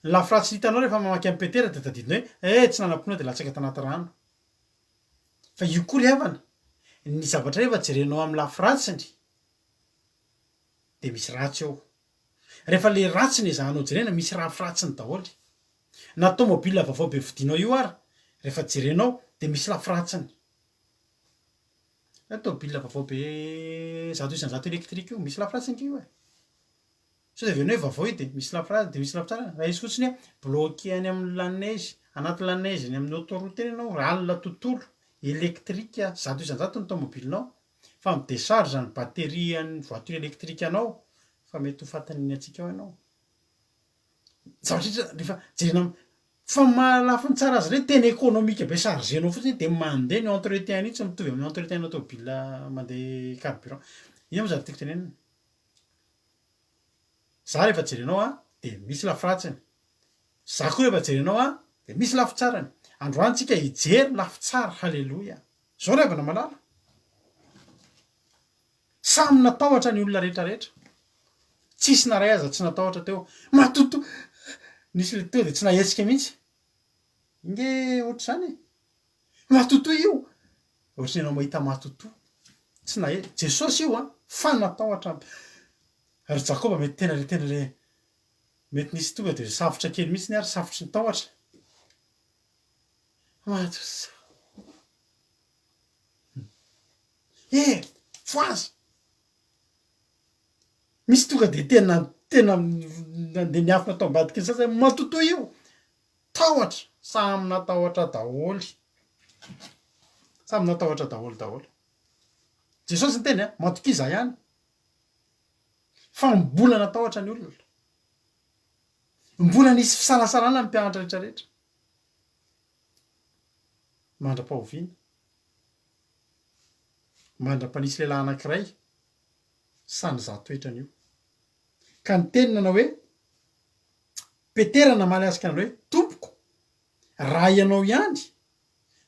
[SPEAKER 1] Ny lafiratsy hitanao rehefa mamaky amin'ny Petera de tadidiny hoe tsy nanampinoa de latsaka tanaty rano. Fa io koa ry havana, ny zavatra rehefa jerenao amin'ny lafiratsiny de misy ratsy eo. Rehefa le ratsiny ezahanao jerena misy lafiratsiny daholo. Na tômôbila vaovao be vidinao io ary rehefa jerenao de misy lafiratsiny. Na tômôbila vaovao be 100 elektrika io misy lafiratsiny io e. Sao de avy hoe vaovao io de misy lafiratsiny de misy lafitsarany. Raha izy fotsiny bloqué any amin'ny la neige, anaty la neige any amin'ny autoroute eny ianao, alina tontolo, elektrika 100 ny tômôbilinao, fa midecharge ny batterie ny voiture elektrika anao, fa mety ho fatan'iny antsika ao ianao. Zavatra rehefa jerena fa mahalafiny tsara azy ireny tena économique be chargenao fotsiny de mandeha ny entretien iny tsy mitovy amin'ny entretien tômôbila mandeha carburant. Io moa zany tiako tenenina. Za rehefa jerenao de misy lafiratsiny. Za koa rehefa jerenao de misy lafitsarany. Androany tsika hijery lafitsara. Halleloia. Zao ry havana malala. Samy natahotra ny olona rehetrarehetra. Tsisy naray aza tsy natahotra teo. Matoto nisy le teo de tsy nahetsika mihitsy. Nge ohatr' zany. Matoto io. Ohatry ny anao mahita matoto. Tsy Jesosy io fa natahotra. Ary Jakoba mety tena le mety nisy tonga de safotra kely mihitsy ary safotry ny tahotra. Foazy. Misy tonga de tena nandeha niafina tao ambadiky ny sasany matoto io. Tahotra, samy natahotra daholo. Samy natahotra daholo. Jesosy ny teny matokiza ihany. Fa mbola natahotra ny olona. Mbola nisy fisalasarana ny mpianatra rehetrarehetra. Mandra-pahoviana. Mandra-panisy lehilahy anankiray sanyza toetrany io. Ka ny tenina hoe Petera namaly azy ka hoe tompoko, raha ianao ihany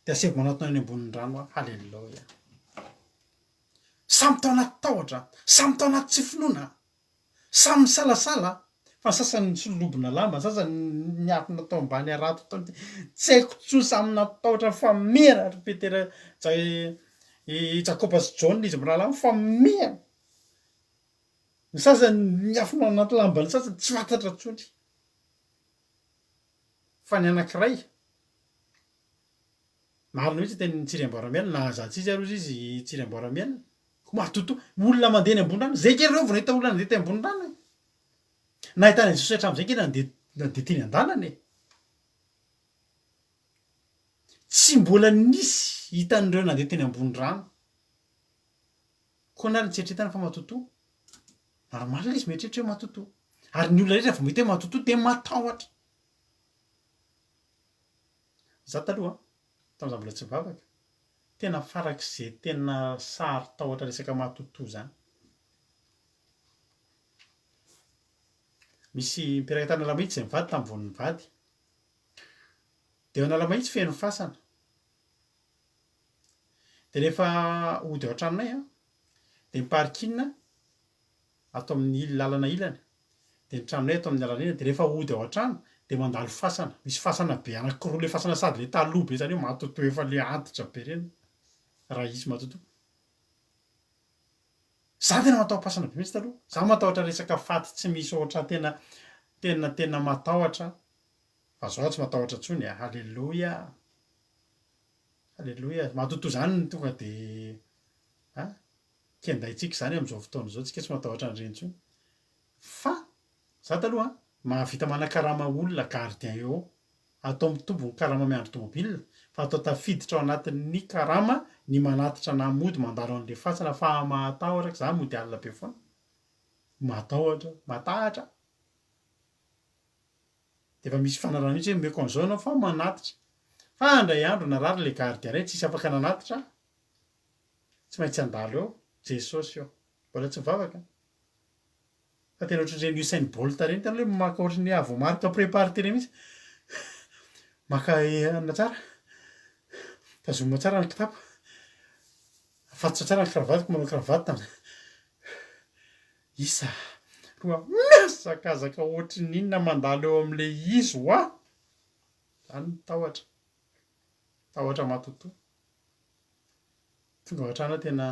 [SPEAKER 1] de aseko manatona any ambonin'ny rano aho. Halleloia. Samy tao anaty tahotra, samy tao anaty tsy finoana, samy misalasala. Fa sasany solobona lamba, sasany niafina tao ambany arato tao. Tsy haiko tsony samy natahotra fa mera ry Petera Jakoba sy John izy mirahalahy fa mera. Ny sasany niafina anaty lamba, ny sasany tsy fantatra tsony. Fa ny anankiray marina mihitsy teny Tsiriam-boaramiana na zatsy izy arozy izy Tsiriam-boaramiana. Matoto olona mandeha ny ambony rano. Zay kely reo vao nahita olona nandeha teny ambony rano. Nahitana Jesosy hatramin'izay kely nandeha teny an-dalana e. Tsy mbola nisy hitan'ireo nandeha teny ambony rano. Koa na nitsetretana fa matoto. Maromaro izy mieritreritra hoe matoto. Ary ny olona rehetra vao mahita hoe matoto de matahotra. Za taloha tamin'izaho mbola tsy mivavaka, tena farak'izay tena sary tahotra resaka matoto zany. Misy mpiaraka tany Alamahitsy izay mivady tamin'ny vao nivady. De ao Analamahitsy feno fasana. De rehefa hody ao an-tranonay de ny parking ato amin'ny lalana ilany. De ny tranonay ato amin'ny lalana ilany. De rehefa hody ao an-trano de mandalo fasana. Misy fasana be anankiroa, le fasana sady le taloha be zany hoe matoto efa le antitra be reny. Raha izy matoto. Za tena mataho-pasana be mihitsy taloha. Za matahotra resaka faty tsy misy ohatra tena matahotra. Fa zao tsy matahotra intsony. Halleloia. Halleloia. Matoto zany ny tonga de kendaitsika zany amin'izao fotoana izao, tsika tsy matahotra an'ireny intsony. Fa za taloha mahavita manakarama olona gardien eo. Atao mitombo ny karama miandry tômôbila. Fa atao tafiditra ao anatin'ny karama ny manatitra na mody mandalo an'le fasana fa matahotra. Za mody alina be foana. Matahotra, matahatra. de efa misy fanarahana mihitsy hoe meko an'izao anao fa manatitra fa andray andro narary le gardien ray tsisy afaka nanatitra tsy maintsy andalo eo jesosy eo mbola tsy mivavaka fa tena ohatran'ireny Usain Bolt reny tena hoe maka ohatran'ny avo marika prépare teny mihitsy maka anona tsara tazomina tsara ny kitapo afatotra tsara ny kravatiko manao kravaty tamy isa roa miazakazaka ohatran'ny inona mandalo eo am'le izy hoa zany tahotra matotoa tonga ao an-trano aho tena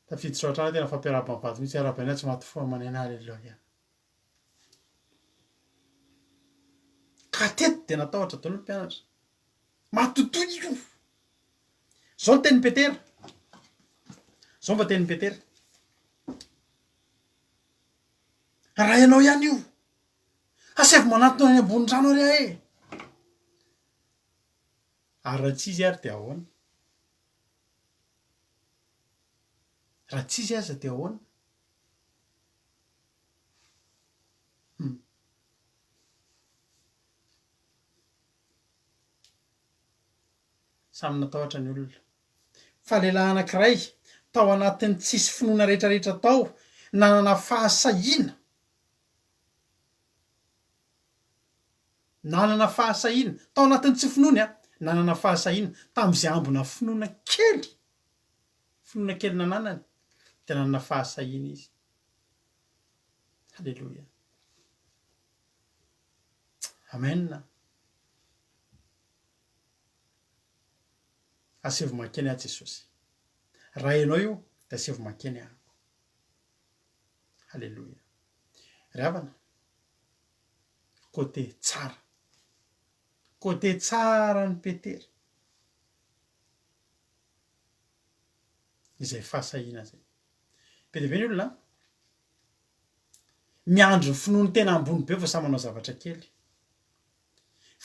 [SPEAKER 1] tafiditra ao an-trano aho tena fampiarahaba mivady mihitsy arabaina tsy matofoa manena aleloia ka teto de natahotra daholo ny mpianatra matotoa io zao ny tenin'ny Petera zao mba tenin'ny Petera raha ianao ihany io asevy manatona any ambony rano ary ahe ary raha tsy izy ary de ahoana raha tsy izy aza de ahoana samy natahotra ny olona fa lehilahy anankiray tao anatin'ny tsisy finoana rehetrarehetra tao nanana fahasahiana tao anatin'ny tsy finoany nanana fahasahiana tam'izay ambona finoana kely nananany de nanana fahasahiana izy halleloia amen asevo makeny ahy Jesosy raha ianao io de asevo makeny ahako halleloia ry havana côté tsara ny Petera izay fahasahiana zay be de be ny olona miandro ny finoany tena ambony be vao sa manao zavatra kely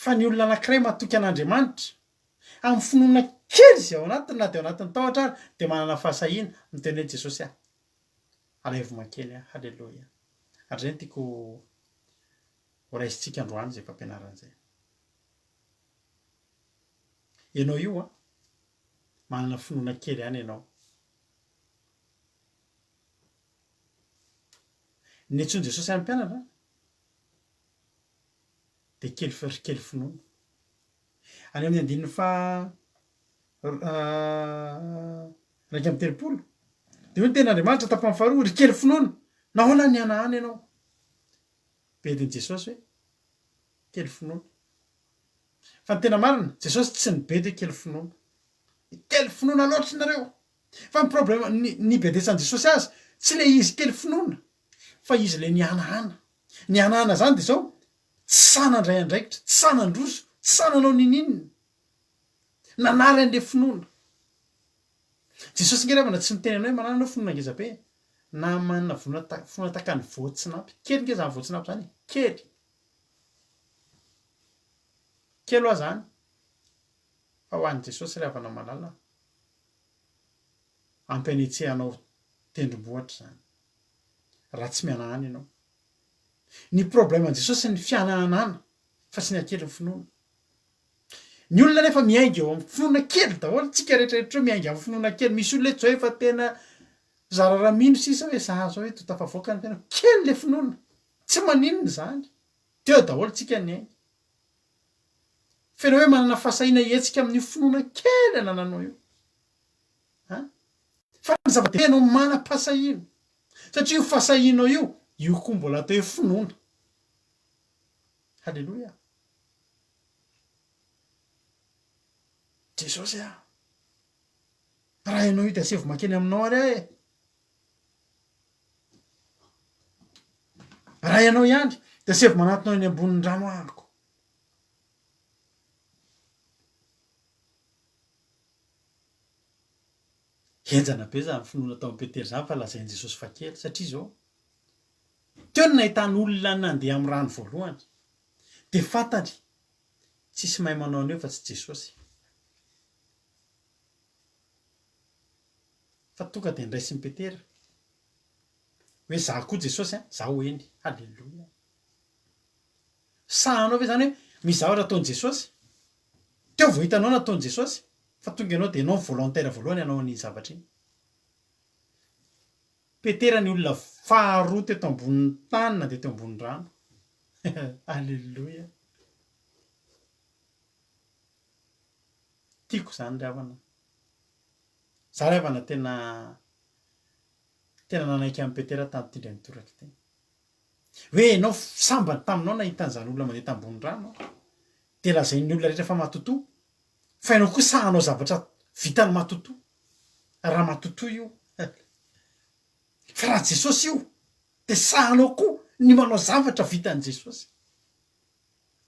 [SPEAKER 1] fa ny olona anankiray matoky an'Andriamanitra amin'ny finoana kely zay ao anatiny na de ao anatin'ny tahotra ary de manana fahasahiana miteny hoe Jesosy aho alevo makeny aho halleloia ary zay no tiako ho raisintsika androany zay fampianaran'izay ianao io manana finoana kely ihany ianao ny antsoiny Jesosy any mpianatra de kely finoana any amin'ny andininy raika amby telopolo de hoe ny ten'Andriamanitra tapany faharoa ry kely finoana nahoana ny anahany ianao bediny Jesosy hoe kely finoana fa ny tena marina Jesosy tsy nibedy hoe kely finoana loatra nareo fa ny problema ny bedesan'i Jesosy azy tsy le izy kely finoana fa izy le ny anahana zany de zao tsy sanandray andraikitra tsy sanandroso tsy sananao nininina nanary an'le finoana Jesosy nge ravana tsy miteny anao hoe manana anao finoana ngezabe na manana finoana taka ny voatsinampy kely nge zany voatsinampy zany kely oa zany fa ho an'i Jesosy ry havana malala ampianetsehanao tendrombohatra zany raha tsy mianahany ianao ny probleman'i Jesosy ny fianahana fa tsy ny akely ny finoana ny olona nefa miainga eo amin'ny finoana kely daholo tsika rehetrarehetra hoe miainga amin'ny finoana kely misy olona eto zao efa tena zararamino sisa hoe za zao hoe to tafavoaka ny tena kely le finoana tsy maninona zany teo daholo tsika ny ainy fena hoe manana fahasahiana hetsika amin'ny finoana kely anananao io fa ny zava-dehibe anao manam-pahasahiana satria io fahasahianao io koa mbola atao hoe finoana halleloia Jesosy raha ianao io de asevo makeny aminao ary ahe raha ianao ihany de asevo manatonao eny ambonin'ny rano ahako henjana be zany finoana tao Petera zany fa lazain'i Jesosy fa kely satria zao teo ny nahitany olona nandeha amin'ny rano voalohany de fantany tsisy mahay manao an'io fa tsy Jesosy fa tonga de niraisin'i Petera hoe za koa Jesosy za ho eny halleloia sahanao ve zany hoe misy zavatra ataon'i Jesosy teo vao hitanao nataon'i Jesosy fa tonga ianao de ianao volontaire voalohany ianao an'iny zavatra iny. Petera ny olona faharoa teto ambonin'ny tany na de teo ambony rano. Alleluia. Tiako zany ry havana. Za ry havana tena nanaiky amin'ny Petera tamin'ity indray nitoraka ity. Hoe ianao sambany taminao nahita an'izany olona mandeha tambony rano de lazain'ny olona rehetra fa matotoa fa ianao koa sahanao zavatra vitany matotoa. Raha matotoa io. Fa raha Jesosy io de sahanao koa ny manao zavatra vitan'i Jesosy.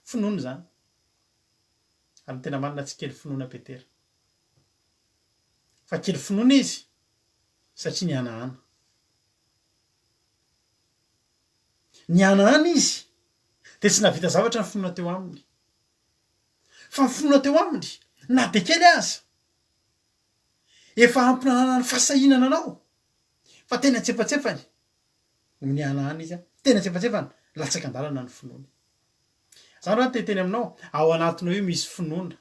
[SPEAKER 1] Finoana zany. Ary tena manana tsy kely finoana Petera. Fa kely finoana izy satria nianahana. Nianahana izy de tsy nahavita zavatra ny finoana teo aminy. Fa ny finoana teo aminy na de kely aza efa ampinanana ny fahasahinana anao. Fa tena tsefatsefany no nianahana izy tena tsefatsefany latsaka andalana ny finoana. Zany raha teteny aminao ao anatinao io misy finoana.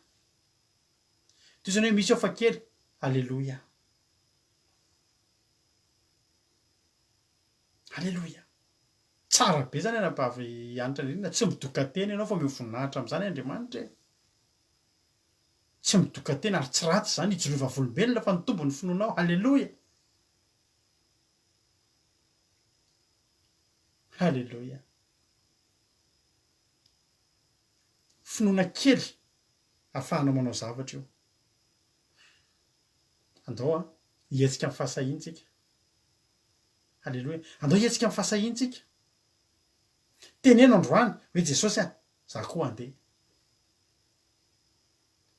[SPEAKER 1] Toy izany hoe misy ao fa kely. Alleluia. Alleluia. Tsara be zany anabavy anitra indrindra tsy midoka teny ianao fa mivoninahitra amin'izany Andriamanitra e. Tsy midoka teny ary tsy ratsy zany ijorova volombelona fa ny tombony finoanao. Alleluia. Alleluia. Finoana kely ahafahanao manao zavatra io. Andao hietsika amin'ny fahasahiantsika. Alleluia. Andao hietsika amin'ny fahasahiantsika. Teneno androany hoe Jesosy za koa andeha.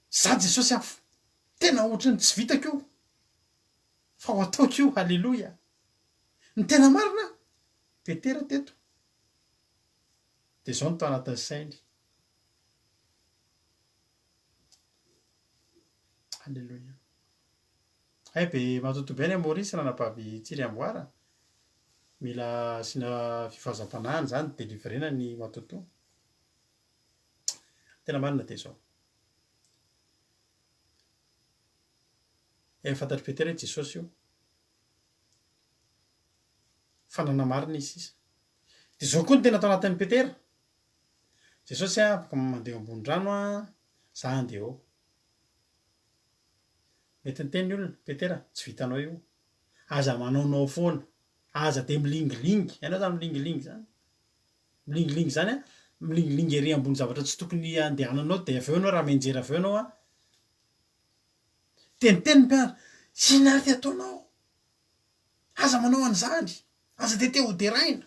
[SPEAKER 1] Za Jesosy tena ohatrany tsy vitako io fa ho ataoko io. Alleluia. Ny tena marina Petera teto de zao no tao anatin'ny sainy. Alleluia. Hay be matoto be any Maurice nanabavy Tsiriamboara. Mila asina fifahazam-panahiny zany delivrena ny matoto. Tena marina de zao. Fantatry Petera hoe Jesosy io. Fa nanamarina izy sisa. De zao koa ny tena tao anatin'ny Petera. Jesosy afaka mandeha ambony rano za andeha ao. Mety ny teny olona Petera tsy vitanao io. Aza manaonao foana. Aza de milingilingy. Ianao zany milingilingy zany. Milingilingy zany milingilingy ery ambony zavatra tsy tokony andehananao de avy eo ianao raha mianjera avy eo ianao teniteny ny mpianatra inona ary ty ataonao? Aza manao an'izany. Aza de te ho deraina.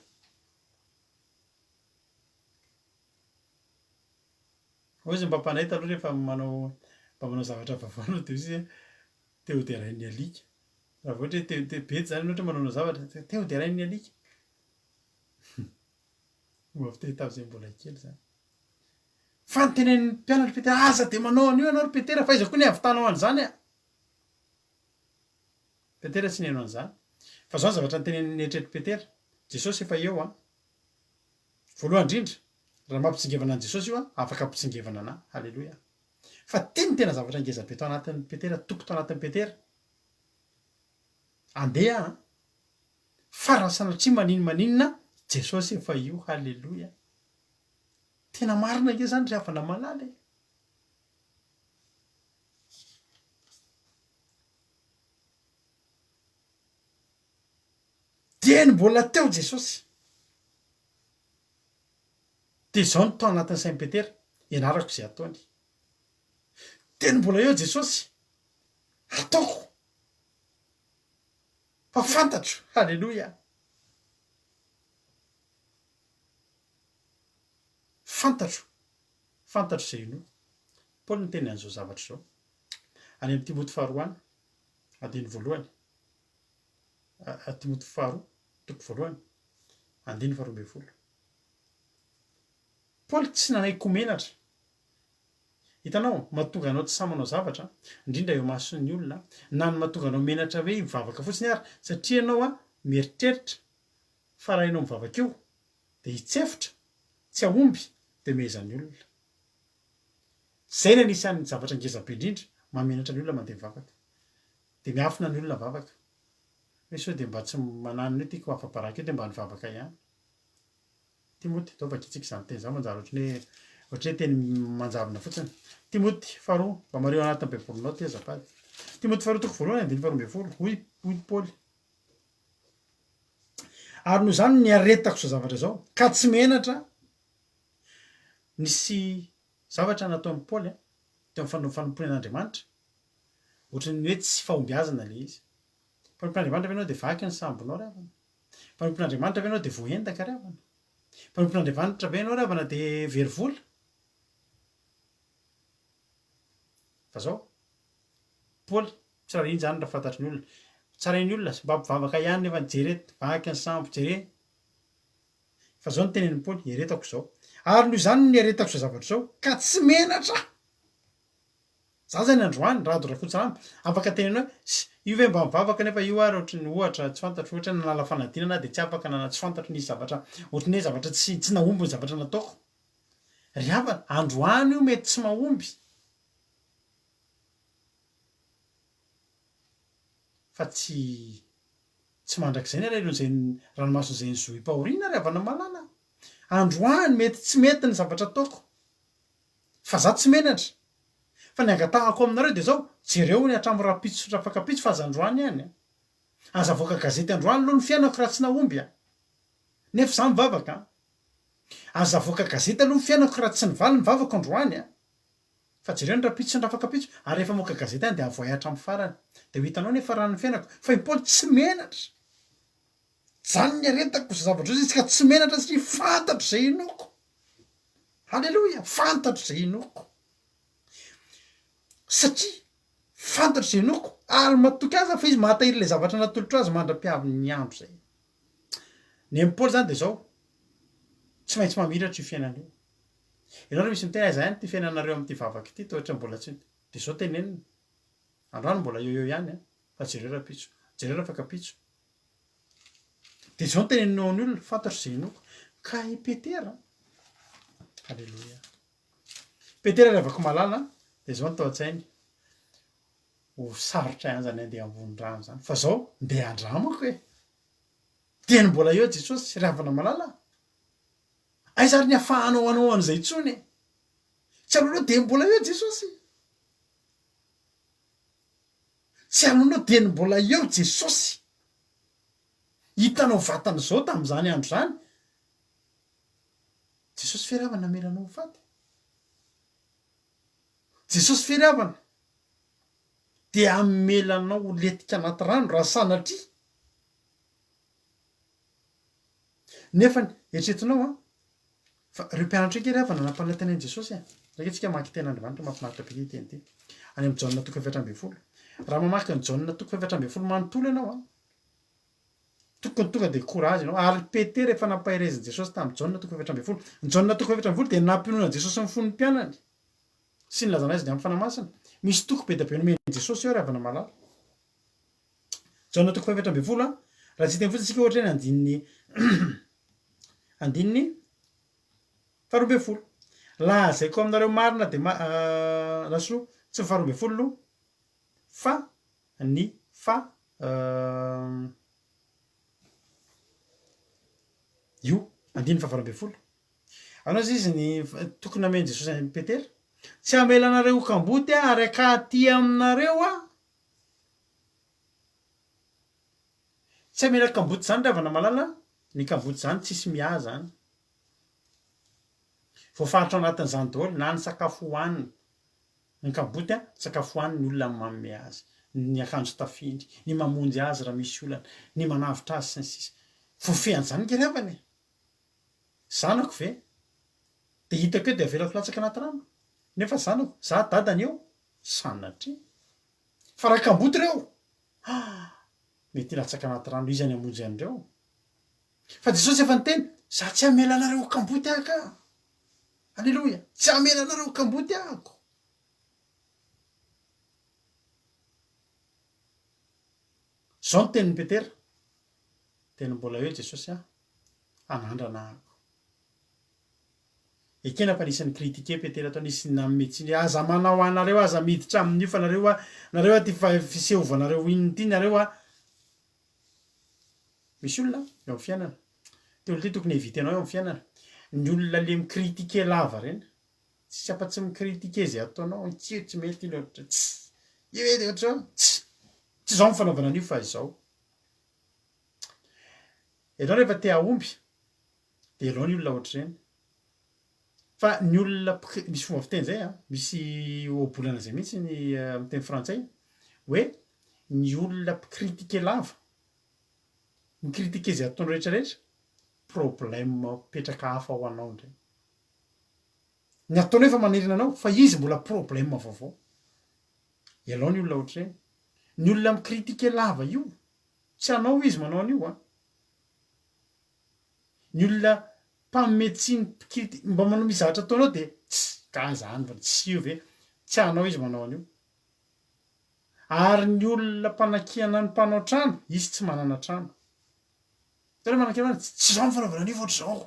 [SPEAKER 1] Hoy izy mba mpanay taloha rehefa mba manao zavatra vaovao de izy te ho derain'ny alika. Raha ohatra hoe te bety zany ohatra manao zavatra te ho derain'ny alika. Mba fiteny tamin'izay mbola kely zany. Fa ny tenen'ny mpianatra Petera aza de manao an'io ianao ry Petera fa iza koa ny havitanao an'izany a. Petera tsy niheno an'izany. Fa zao zavatra nytenen'ny eritreretry Petera. Jesosy efa eo a. Voalohany indrindra raha mampitsingevana an' Jesosy io afaka ampitsingevana anahy. Alleluia. Fa teny tena zavatra ngeza be tao anatin'ny Petera, toko tao anatin'ny Petera. Andeha fa raha sanatria maninona Jesosy efa io. Alleluia. Tena marina ke zany rehefa namalala e. Dieny mbola teo Jesosy. De zao ny tao anatin'ny sain'i Petera. Ianarako izay ataony. Teny mbola eo Jesosy. Ataoko. Fa fantatro. Alleluia. Fantatro. Fantatro izay ino. Paoly ny teny an'izao zavatra zao. Any amin'ny Timoty faharoa andiny voalohany. Timoty faharoa toko voalohany andiny faharoa ambin'ny folo. Paoly tsy nanaiky komenatra. Hitanao mahatonga anao tsy samanao zavatra indrindra eo mason'ny olona na ny mahatonga anao menatra hoe mivavaka fotsiny ary satria ianao mieritreritra fa raha ianao mivavaka io de hitsefitra tsy ahomby de mezan'ny olona zay ny anisan'ny zavatra ngezabe indrindra mamenatra ny olona mandeha mivavaka de miafina ny olona vavaka hoe sao de mba tsy manano hoe tiako afabaraka eo de mba nivavaka ihany Timoty tao vakitsika izany teny zany manjary ohatry hoe teny manjavona fotsiny Timoty faharoa mba mareo anatin'ny baibolinao ty azafady Timoty faharoa toko voalohany andiny faharoa ambin'ny folo hoy Paoly ary noho izany ny aretako zao zavatra zao ka tsy menatra nisy zavatra nataon'ny Paoly teo amin'ny fanomponen'Andriamanitra ohatran'ny hoe tsy fahombiazana le izy mpanompon'Andriamanitra ve ianao de vaky ny sambonao ravana mpanompon'Andriamanitra ve ianao de voentaka ravana mpanompon'Andriamanitra ve ianao ravana de very vola fa zao Paoly tsy raha iny zany raha fantatry ny olona tsara ny olona mba mpivavaka ihany nefa jere vaky ny sambo jere fa zao ny tenen'ny Paoly eretako zao ary noho izany ny aretako zao zavatra zao ka tsy menatra za zany androany raha adorakotsaramy afaka tenenao io ve mba mivavaka nefa io ary ohatry ny ohatra tsy fantatro ohatra ny nala fanadinana de tsy afaka nana tsy fantatro ny zavatra ohatry ny hoe zavatra tsy nahomby ny zavatra nataoko ry havana androany io mety tsy mahomby fa tsy mandrak'izay ny alelon'izay ranomason'izay ny zohy mpahoriana ry havana malala androany mety tsy mety ny zavatra ataoko fa za tsy menatra fa ny angatahako aminareo de zao jereo ny hatramo rapitso rafakapitso fa aza androany ihany aza voaka gazety androany aloha ny fiainako raha tsy nahomby nefa za mivavaka aza voaka gazety aloha ny fiainako raha tsy nivaly mivavako androany fa jereo ny rapitso ny rafakapitso ary rehefa moaka gazety any de avoay hatramy farany de ho hitanao nefa raha ny fiainako fa i Paoly tsy menatra zany ny aretako za zavatra izy ka tsy menatra satria fantatro zay inoko halleloia fantatro zay inoko satria fantatro zay inoko ary matoky aza fa izy mahatahiry le zavatra natolotro azy mandra-piaviny ny andro zay ny am' Paoly zany de zao tsy maintsy mamiratra io fiainana io ianao raha misy miteny aiza ihany ty fiainanareo am'ty vavaka ity tohatra mbola tsy de zao tenenina androany mbola eo ihany fa jereo rapitso jereo rafakapitso de zao ny teneninao ny olona fantatro zay inoko ka i Petera halleloia Petera ravako malala de zao ny tao an-tsainy ho sarotra ihany zany andeha ambony rano zany fa zao ndeha andramako teny mbola eo Jesosy ravana malala ay zary ny afahanao anao an'izay tsony tsy alonao de mbola eo Jesosy tsy alonao de mbola eo Jesosy hitanao vatana zao tam'izany andro zany Jesosy firavana melanao mifaty Jesosy firavana de amelanao letika anaty rano raha sanatria nefa eritreretinao fa reo mpianatra kely havana nampanantenan'i Jesosy reka tsika maki ten'Andriamanitra mahafinaritra be teny ty any am' Jaona toko efatra ambin'ny folo raha mamaky ny Jaona toko efatra ambin'ny folo manontolo ianao tokony tonga de courage ianao ary Petera efa nampahireziny Jesosy tamin'ny Jaona toko efatra ambin'ny folo ny Jaona toko efatra ambin'ny folo de nampinoana Jesosy ny fon'ny mpianany sy ny lazana azy de amin'ny fanamasina misy toko be da be nomeny Jesosy eo ravana malala Jaona toko efatra ambin'ny folo raha tsy teny fotsiny sika ohatra hoe andininy faharoa ambin'ny folo lazaiko aminareo marina de laso tsy faharoa ambin'ny folo aloha fa ny io andiny fahavalo ambin'ny folo anao izy izy ny tokony ameny Jesosy any Petera tsy amelanareo kamboty ary akaty aminareo tsy amela kamboty zany ravana malala ny kamboty zany tsisy miaza any voafaritra ao anatin'izany daholo na ny sakafo hohanina ny kamboty sakafo hohaniny olona manome azy ny akanjo tafindry ny mamonjy azy raha misy olana ny manavitra azy sy ny sisa voafehan'izany ngeravany zanako ve de hitako hoe de avelako latsaka anaty rano nefa zanako za dadany eo sanatria fa raha kamboty reo mety latsaka anaty rano izany amonjy andreo fa Jesosy efa niteny za tsy amelanareo kamboty aka alleloia tsy amelanareo kamboty ako zao ny tenin'ny Petera teny mbola eo Jesosy anandrana ako ekena fa nisany kritike petera atao nisy nametsiny aza manao anareo aza miditra amin'io fa nareo a ty fiseovanareo inty nareo a misy olona eo amin'ny fiainana ty olo ty tokony evity anao eo amin'ny fiainana ny olona le mikritike lava reny tsy afa-tsy mikritike zay ataonao tsy mety iny ohatra tsy io edy ohatra tsy zao mifanaovana an'io fa izao ianao rehefa te aomby de alao ny olona ohatra reny fa ny olona misy fomba fiteny zay a misy ohabolana zay mihitsy ny amin'ny teny frantsay hoe ny olona mpikritike lava mikritike zay ataony rehetrarehetra problème petraka hafa ho anao ndray ny ataony efa manerina anao fa izy mbola problème vaovao ialao ny olona ohatra reny ny olona mikritike lava io tsy anao izy manao an'io a ny olona mpametsiny mba manao misy zavatra ataonao de tsy ka zany fa tsy io ve tsy anao izy manao an'io ary ny olona mpanakiana ny mpanao trano izy tsy manana trano tareo manakina tsy zao mifanaovana an'io fa ohatra zao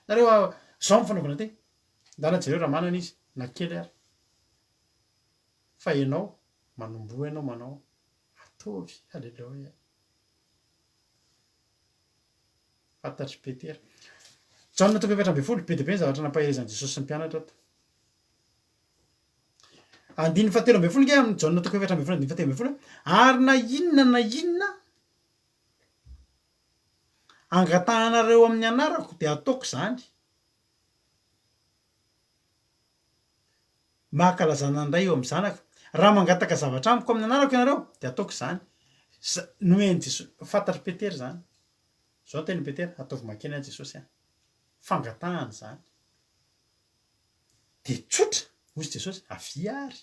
[SPEAKER 1] nareo zao mifanaovana ty ndana jereo raha manana izy na kely ary fa ianao manomboa ianao manao atovy halleloia fantatry petera Jaona toko efatra amby folo be de be ny zavatra nampahaizan'i Jesosy sy ny mpianatra ato andiny fahatelo amby folo nge amin'ny Jaona toko efatra amby folo andiny fahatelo amby folo ary na inona angatahanareo amin'ny anarako de ataoko zany mahakalazana ndray eo amin'ny zanaka raha mangataka zavatra amiko amin'ny anarako ianareo de ataoko zany nomeny Jesosy fantatry petera zany zao teny petera ataovy makeny any Jesosy a fangatahany zany de tsotra hozy Jesosy aviary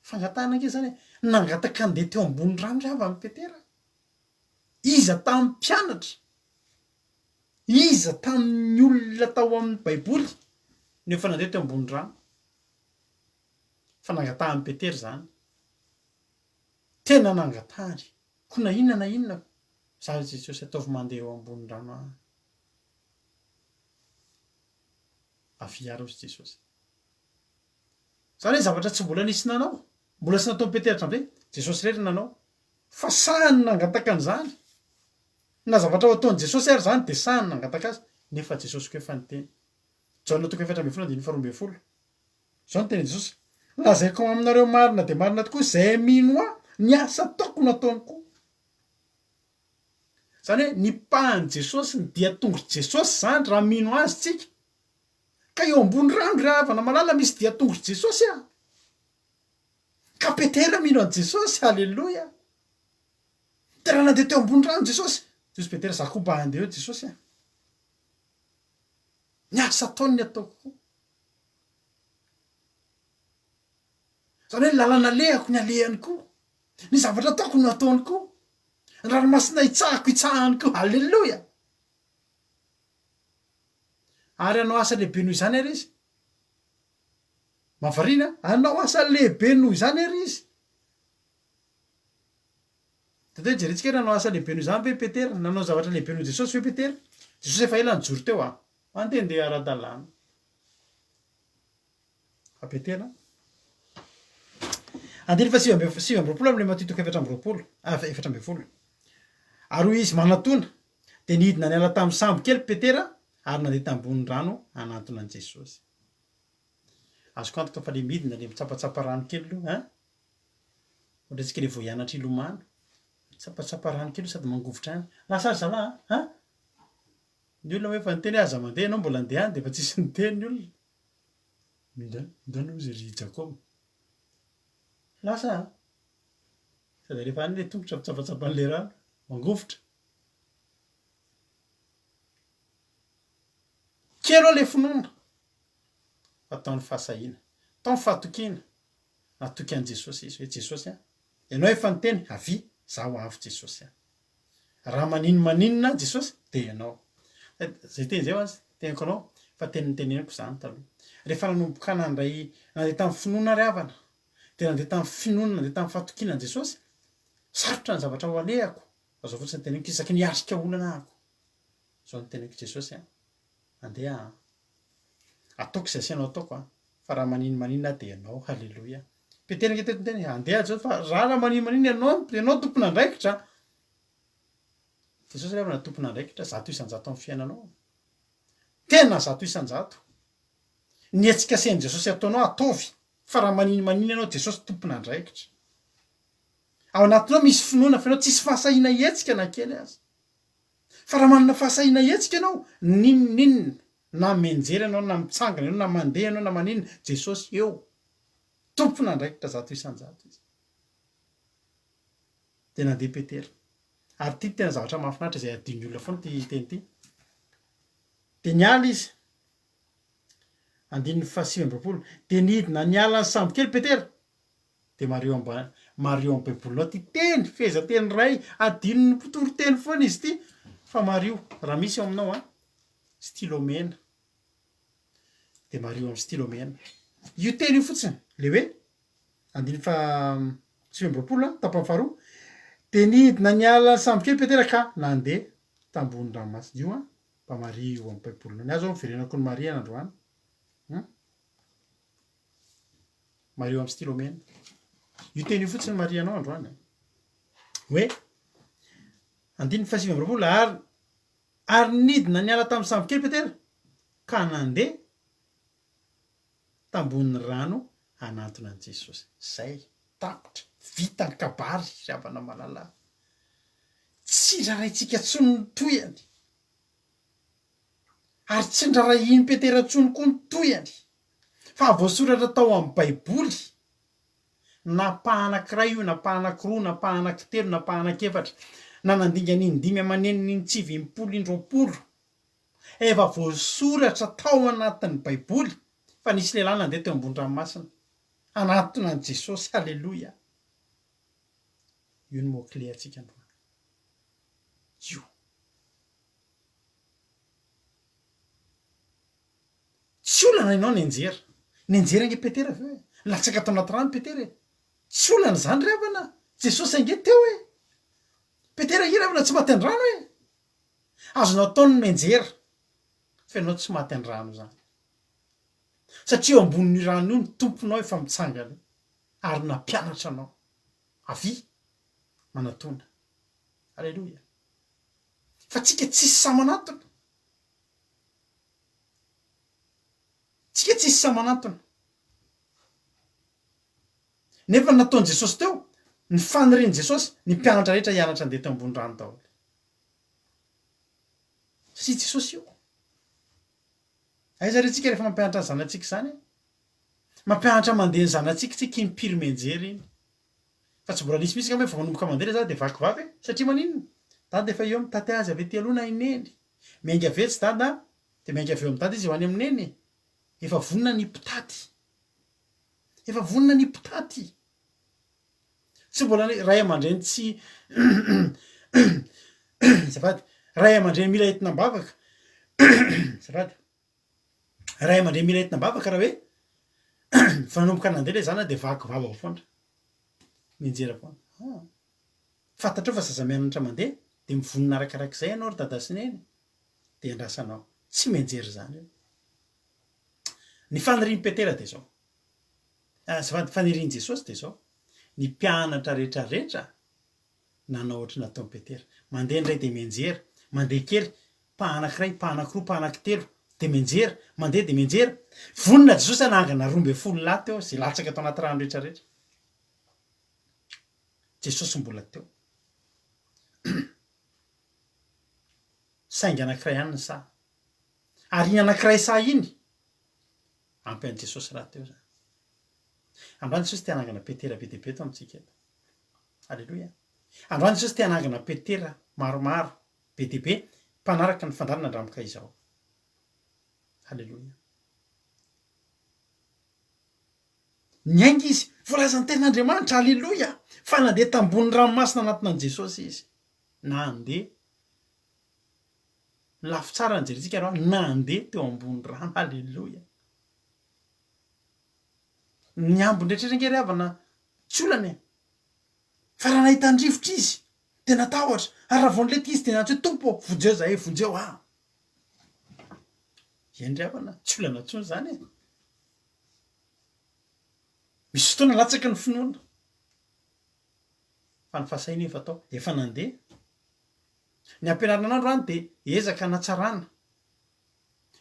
[SPEAKER 1] fangatahana ange zany nangataka andeha teo ambony rano ry avy amin'ny petera iza tamin'ny mpianatra iza tamin'ny olona tao amin'ny baiboly nefa nandeha teo ambony rano fa nangatahany petera zany tena nangatahany ko na inona za Jesosy ataovy mandeha eo ambony rano a aviary hozy Jesosy zany hoe zavatra tsy mbola nisy nanao mbola sy natao petera hatram'izay Jesosy rery nanao fa sahany nangataka an'izany na zavatra ho ataony Jesosy ary zany de sahany nangataka azy nefa Jesosy ko efa niteny Jaona toko efatra amby folo andiny faharoa amby folo zao ny teny Jesosy lazaiko aminareo marina de marina tokoa zay mino aho ny asa ataoko nataony koa zany hoe ny pahany Jesosy ny dia tongotra Jesosy zany raha mino azy tsika ka eo ambony rano ry havana malala misy dia tongotra Jesosy a ka petera mino an Jesosy halleloia de raha nandeha teo ambony rano Jesosy Jesosy petera za koa mba andeha eo Jesosy a ny asa ataony ny ataoko koa zany hoe lalana lehako ny alehany koa ny zavatra ataoko no ataony koa ny ranomasina itsahako itsahany koa halleloia ary anao asa lehibe noho izany ary izy mahavariana anao asa lehibe noho izany ary izy de hoe jerentsika hoe nanao asa lehibe noho izany ve petera nanao zavatra lehibe noho Jesosy ve petera Jesosy efa ela nijoro teo a andehandeha ara-dalàna fa petera andiny fa sivy amby roapolo amle Matthieu toko efatra amby roapolo efatra amby folo ary hoy izy manatona de nidina niala tamin'ny sambo kely petera ary nandeha tambony rano anatona an Jesosy azoko antoka fa le midina le mitsapatsapa rano kely aloha ohatra tsika le vo hianatra ilomano mitsapatsapa rano kely sady mangovotra any lasa ary zalahy ny olona hoe fa niteny aza mandeha anao mbola andeha any de fa tsisy niteny ny olona mindrano izy ry Jakoba lasa sady rehefa any le tongotra mitsapatsapan'le rano mangovotra kelo le finoana ataony fahasahina taony fahatokina natoky an Jesosy izy hoe Jesosy a ianao efa niteny avy zaho avy Jesosy a raha maninona Jesosy de ianao zay teny zay ho azy teniko anao fa teny nitenenako zany taloha rehefa nanomboka nandray nandeha tamin'ny finoana ry havana de nandeha tamin'ny finoana nandeha tamin'ny fahatokina an Jesosy sarotra ny zavatra ho alehako fa zao fotsiny teneniko isaky niasika olana ahako zao ny teneniko Jesosy a andeha ataoko zay asianao ataoko fa raha maninona de ianao. Halleloia. Petera nge teto teny andeha zao fa raha maninona ianao tompona andraikitra. Jesosy rehefa na tompona andraikitra 100% amin'ny fiainanao. Tena 100%. Ny hetsika sain'i Jesosy ataonao ataovy fa raha maninona ianao Jesosy tompona andraikitra. Ao anatinao misy finoana fa ianao tsisy fahasahiana hetsika na kely aza. Fa raha manana fahasahiana hetsika ianao ninona na menjery ianao na mitsangana ianao na mandeha ianao na maninona Jesosy eo tompona andraikitra 100% izy. Tena andeha Petera. Ary ty tena zavatra mahafinaritra izay adin'ny olona foana ty teny ty. De niala izy. Andininy 7:20. De nidina niala ny sambo kely Petera. De Mario amin'ny baibolinao ty teny feza teny ray adininy mpitoro teny foana izy ty. Fa Mario raha misy eo aminao stylo mena. De Mario amin'ny stylo mena. Io teny io fotsiny le hoe andininy 7:20 tapany faharoa. De nidina niala sambo kely Petera ka nandeha tambony ranomasina. Io mba Maria io amin'ny baibolinao. Ny azo miverenako ny Maria n'androany. Maria amin'ny stylo mena. Io teny io fotsiny Maria anao androany. Hoe andininy 7:20 ary nidina niala tamin'ny sambo kely Petera ka nandeha tambony rano anatona an' Jesosy. Zay tapotra vita ny kabary ravana malala. Tsy rarahintsika tsony ny toyany. Ary tsy ndrarahiny Petera tsony koa ny toyany. Fa voasoratra tao amin'ny baiboly. Napahanankiray io, napahanakiroa, napahanakitelo, napahanakefatra. Na nandinga nindimy amaneniny ny tsivy 10 efa voasoratra tao anatin'ny baiboly fa nisy lehilahy nandeha teo ambony ranomasina anatona an' Jesosy. Halleloia. Io ny mot-clé atsika androany. Io. Tsy olana ianao nenjera. Nenjera nge Petera aveo. Latsaka tao anaty rano Petera. Tsy olana zany ravana. Jesosy ange teo Petera io ravana tsy maty an-drano azonao ataony menjera. Fa ianao tsy maty an-drano zany. Satria ambonin'ny rano io ny tomponao efa mitsangana ary nampianatra anao. Avy manatona. Halleloia. Fa tsika tsisy samanatona. Tsika tsisy samanatona. Nefa nataon'i Jesosy teo, ny fanirian'i Jesosy, ny mpianatra rehetra hianatra andeha teo ambony rano daholo. Satria Jesosy io. Aiza re tsika rehefa mampianatra ny zanatsika zany? Mampianatra mandeha ny zanatsika tsika impiry menjery iny. Fa tsy mbola nisy mihitsy ka hoe fa manomboka mandeha za de vakivavy satria maninona? Dady efa eo mitady azy avy ety aloha na ineny. Miainga vetsy dada de miainga avy eo mitady izy ho any amin'ny neny. Efa vonona ny mpitady. Efa vonona ny mpitady. Tsy mbola ray aman-dreny tsy zafady. Ray aman-dreny mila entina mbavaka. Zafady. Ray aman-dreny mila entina mbavaka raha hoe fa nanomboka nandeha le zana de vakivava foana. Menjera foana. Fantatrao fa zaza mianatra mandeha de mivonona arakarak'izay ianao ry dada sy neny de andrasanao. Tsy menjery zany io. Ny fanirian'i Petera de zao. Zafady fanirian'i Jesosy de zao. Ny mpianatra rehetrarehetra nanao ohatry nataon'i Petera. Mandeha indray de menjera, mandeha kely pahanankiray, pahanakiroa, pahanankitelo de menjera, mandeha de menjera. Vonona Jesosy anangana 12 lahy teo zay latsaka tao anaty rano rehetrarehetra. Jesosy mbola teo. Saingy anankiray ihany ny sa. Ary iny anankiray sa iny ampy an'i Jesosy raha teo zany. Androany Jesosy te hanangana Petera be dia be eto amintsika eto. Halleloia. Androany Jesosy te hanangana Petera maromaro be dia be mpanaraka ny fandarana andramika izao. Halleloia. Niainga izy voalazan'ny ten'Andriamanitra. Halleloia. Fa nandeha tambony ranomasina anatinan'i Jesosy izy. Nandeha lafy tsara ny jerentsika raha nandeha teo ambony rano. Halleloia. Ny ambony rehetrarehetra nge ry havana tsy olana fa raha nahita ny rivotra izy de natahotra ary raha vao nilety izy de nantsy hoe tompo vonjeo zahay vonjeo endry avana tsy olana ntsony zany e misy fotoana latsaka ny finoana fa ny fahasahina efa atao efa nandeha ny ampianarinan'andro any de ezaka natsarana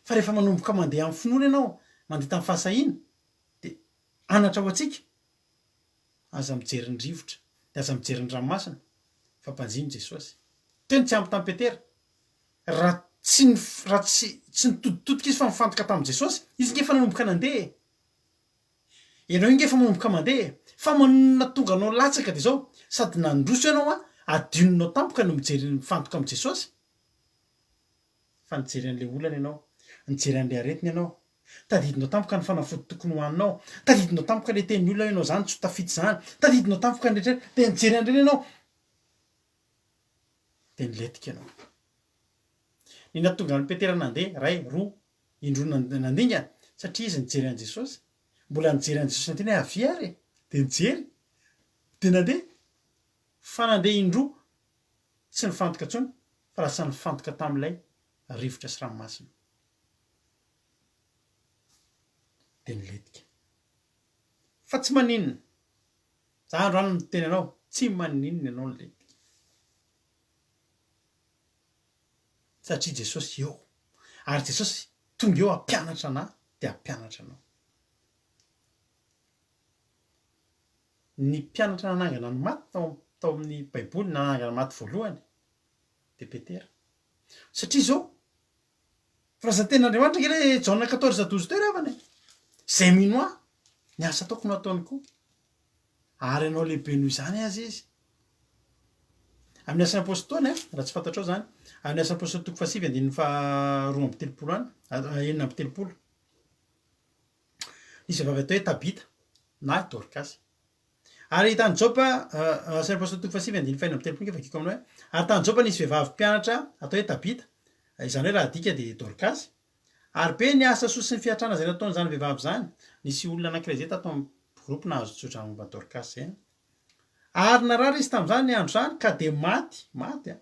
[SPEAKER 1] fa rehefa manomboka mandeha amin'ny finoana ianao mandeha tamin'ny fahasahina de anatra ho atsika aza mijery ny rivotra de aza mijery ny ranomasina fa mpanjiny Jesosy teny tsy ampy tamin'ny Petera raha tsy nitoditotika izy fa mifantoka tamin'i Jesosy izy nge efa nanomboka nandeha ianao inge efa manomboka mandeha fa manona tonga anao latsaka de zao sady nandroso ianao a adioninao tampoka no mijery mifantoka amin'i Jesosy fa nijery an'le olana ianao nijery an'le aretina ianao tadidinao tampoka ny fanafody tokony hoaninao tadidinao tampoka le tenin'ny olona ianao zany tsy ho tafity zany tadidinao tampoka ny rehetra de nijery an'ireny ianao de niletika ianao ny nahatonga ny Petera nandeha ray roa indroa nandinga satria izy nijery an' Jesosy mbola nijery an' Jesosy anteny hoe avia ary de nijery de nandeha fa nandeha indroa tsy nifantoka ntsony fa lasa nifantoka tamin'ilay rivotra sy ranomasina de niletika fa tsy maninona za andro any ny teny anao tsy maninona ianao niletika satria Jesosy eo ary Jesosy tonga eo hampianatra anahy de hampianatra anao ny mpianatra nanangana ny maty tao amin'ny baiboly nanangana maty voalohany de Petera satria zao firazanten'Andriamanitra nge le Jaona 14:12 teo ravany zay mino ahy ny asa ataoko no ataony koa ary ianao lehibe noho izany azy izy amin'ny asan'ny apôstôly raha tsy fantatrao zany amin'ny asan'ny apôstôly toko 7:23 any 9:30 nisy vavy atao hoe Tabita na Dorcas ary tany Jopa asan'ny apôstôly toko 7:5-9 nge vakiko aminao ary tany Jopa nisy vehivavy mpianatra atao hoe Tabita izany hoe raha dika de Dorcas ary be ny asa soa sy ny fiatrana zay nataony zany vehivavy zany nisy olona anankiray zay tato amin'ny groupe nahazo tsotra momba Dorcas zay ary narary izy tamin'izany ny andro zany ka de maty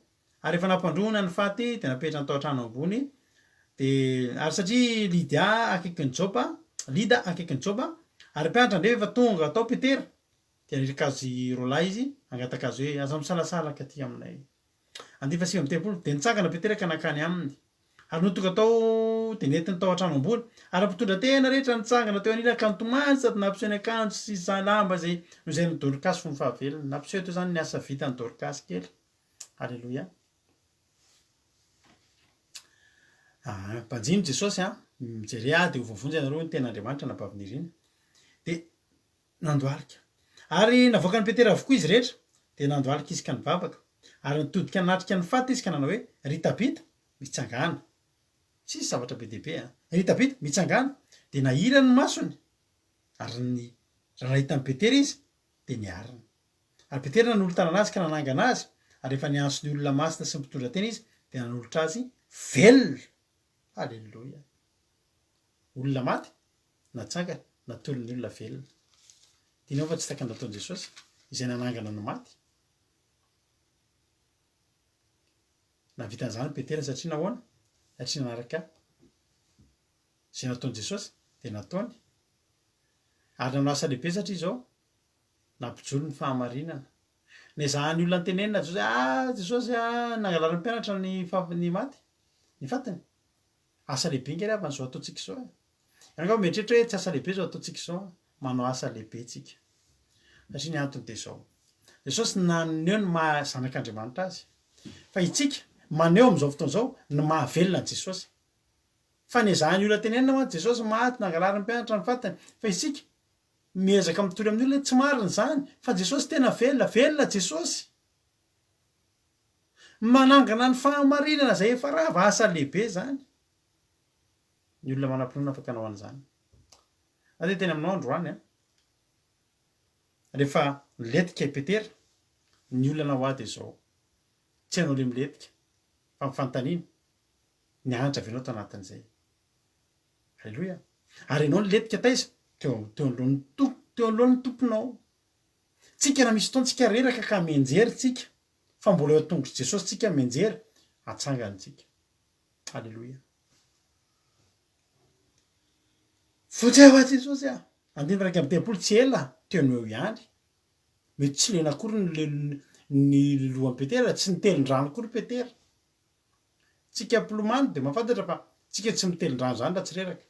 [SPEAKER 1] ary efa nampandroana ny faty de napetra ny tao an-trano ambony de ary satria Lida akaikin'ny Jopa ary mpianatra ndre efa tonga atao Petera de nirikazy roalahy izy angatakazy hoe aza misalasalaka aty aminay 9:30 de nitsangana Petera ka nakany aminy ary no tonga tao de nentiny tao an-trano ambony ary mpitondra tena rehetra nitsangana teo anila ka nitomany sady nampiseho ny akanjo sy lamba zay no zay ny Dorcas fo mifahavelony nampiseho teo zany ny asa vita ny Dorcas kely alleloia mpanjiny Jesosy mijery de ho vavonjy ianareo ny ten'Andriamanitra nampaviniriny de nandoalika ary navoaka ny Petera avokoa izy rehetra de nandoalika izy ka nivavaka ary nitodika natrika ny faty izy ka nanao hoe ry Tabita mitsangana tsisy zavatra be dehibe ry Tabita mitsangana de nahirany masony ary ny raha nahitany Petera izy de niarina ary Petera nanolotana anazy ka nanangana azy ary efa nianso ny olona masina sy mpitondra tena izy de nanolotra azy velona alleloia olona maty natsangana natolon'ny olona velona dinao fa tsy taka nataon'i Jesosy izay nanangana ny maty navitan'izany Petera satria nahoana satria nanaraka zay nataon'i Jesosy de nataony ary nanao asa lehibe satria zao nampijolo ny fahamarinana nezahan'ny olona nytenenina Jesosy nangalary ny mpianatra ny maty ny fatiny asa lehibe nge ravany zao ataontsika zao ianao mietrehitra hoe tsy asa lehibe zao ataontsika zao manao asa lehibe tsika satria ny antony de zao Jesosy naneho ny maha zanak'Andriamanitra azy fa itsika maneho am'izao fotoana zao ny mahavelona an' Jesosy fa nezahan'ny olona tenenina moa Jesosy maty nangalary ny mpianatra ny fatiny fa isika miezaka mitory amin'ny olona tsy marina zany fa Jesosy tena velona Jesosy manangana ny fahamarinana zay efa rava asa lehibe zany ny olona manam-pinoana afaka hanao an'izany ade teny aminao androany rehefa niletika Petera ny olana ho ady zao tsy hanao le miletika fa mifantaniana ny anatra avenao tao anatin'izay alleloia ary ianao niletika taiza teo anolohan'ny tomponao tsika na misy fotoantsika reraka ka menjery tsika fa mbola eo atongotry Jesosy tsika menjery atsangany tsika alleloia Fotsy ho Jesosy andiny raiky amin'ny tempolo tsy ela teo no eo ihany mety tsy lena akory ny lohan'ny Petera tsy nitelin-drano akory Petera tsika mpilomano de mahafantatra fa tsika tsy mitelin-drano zany raha tsy reraka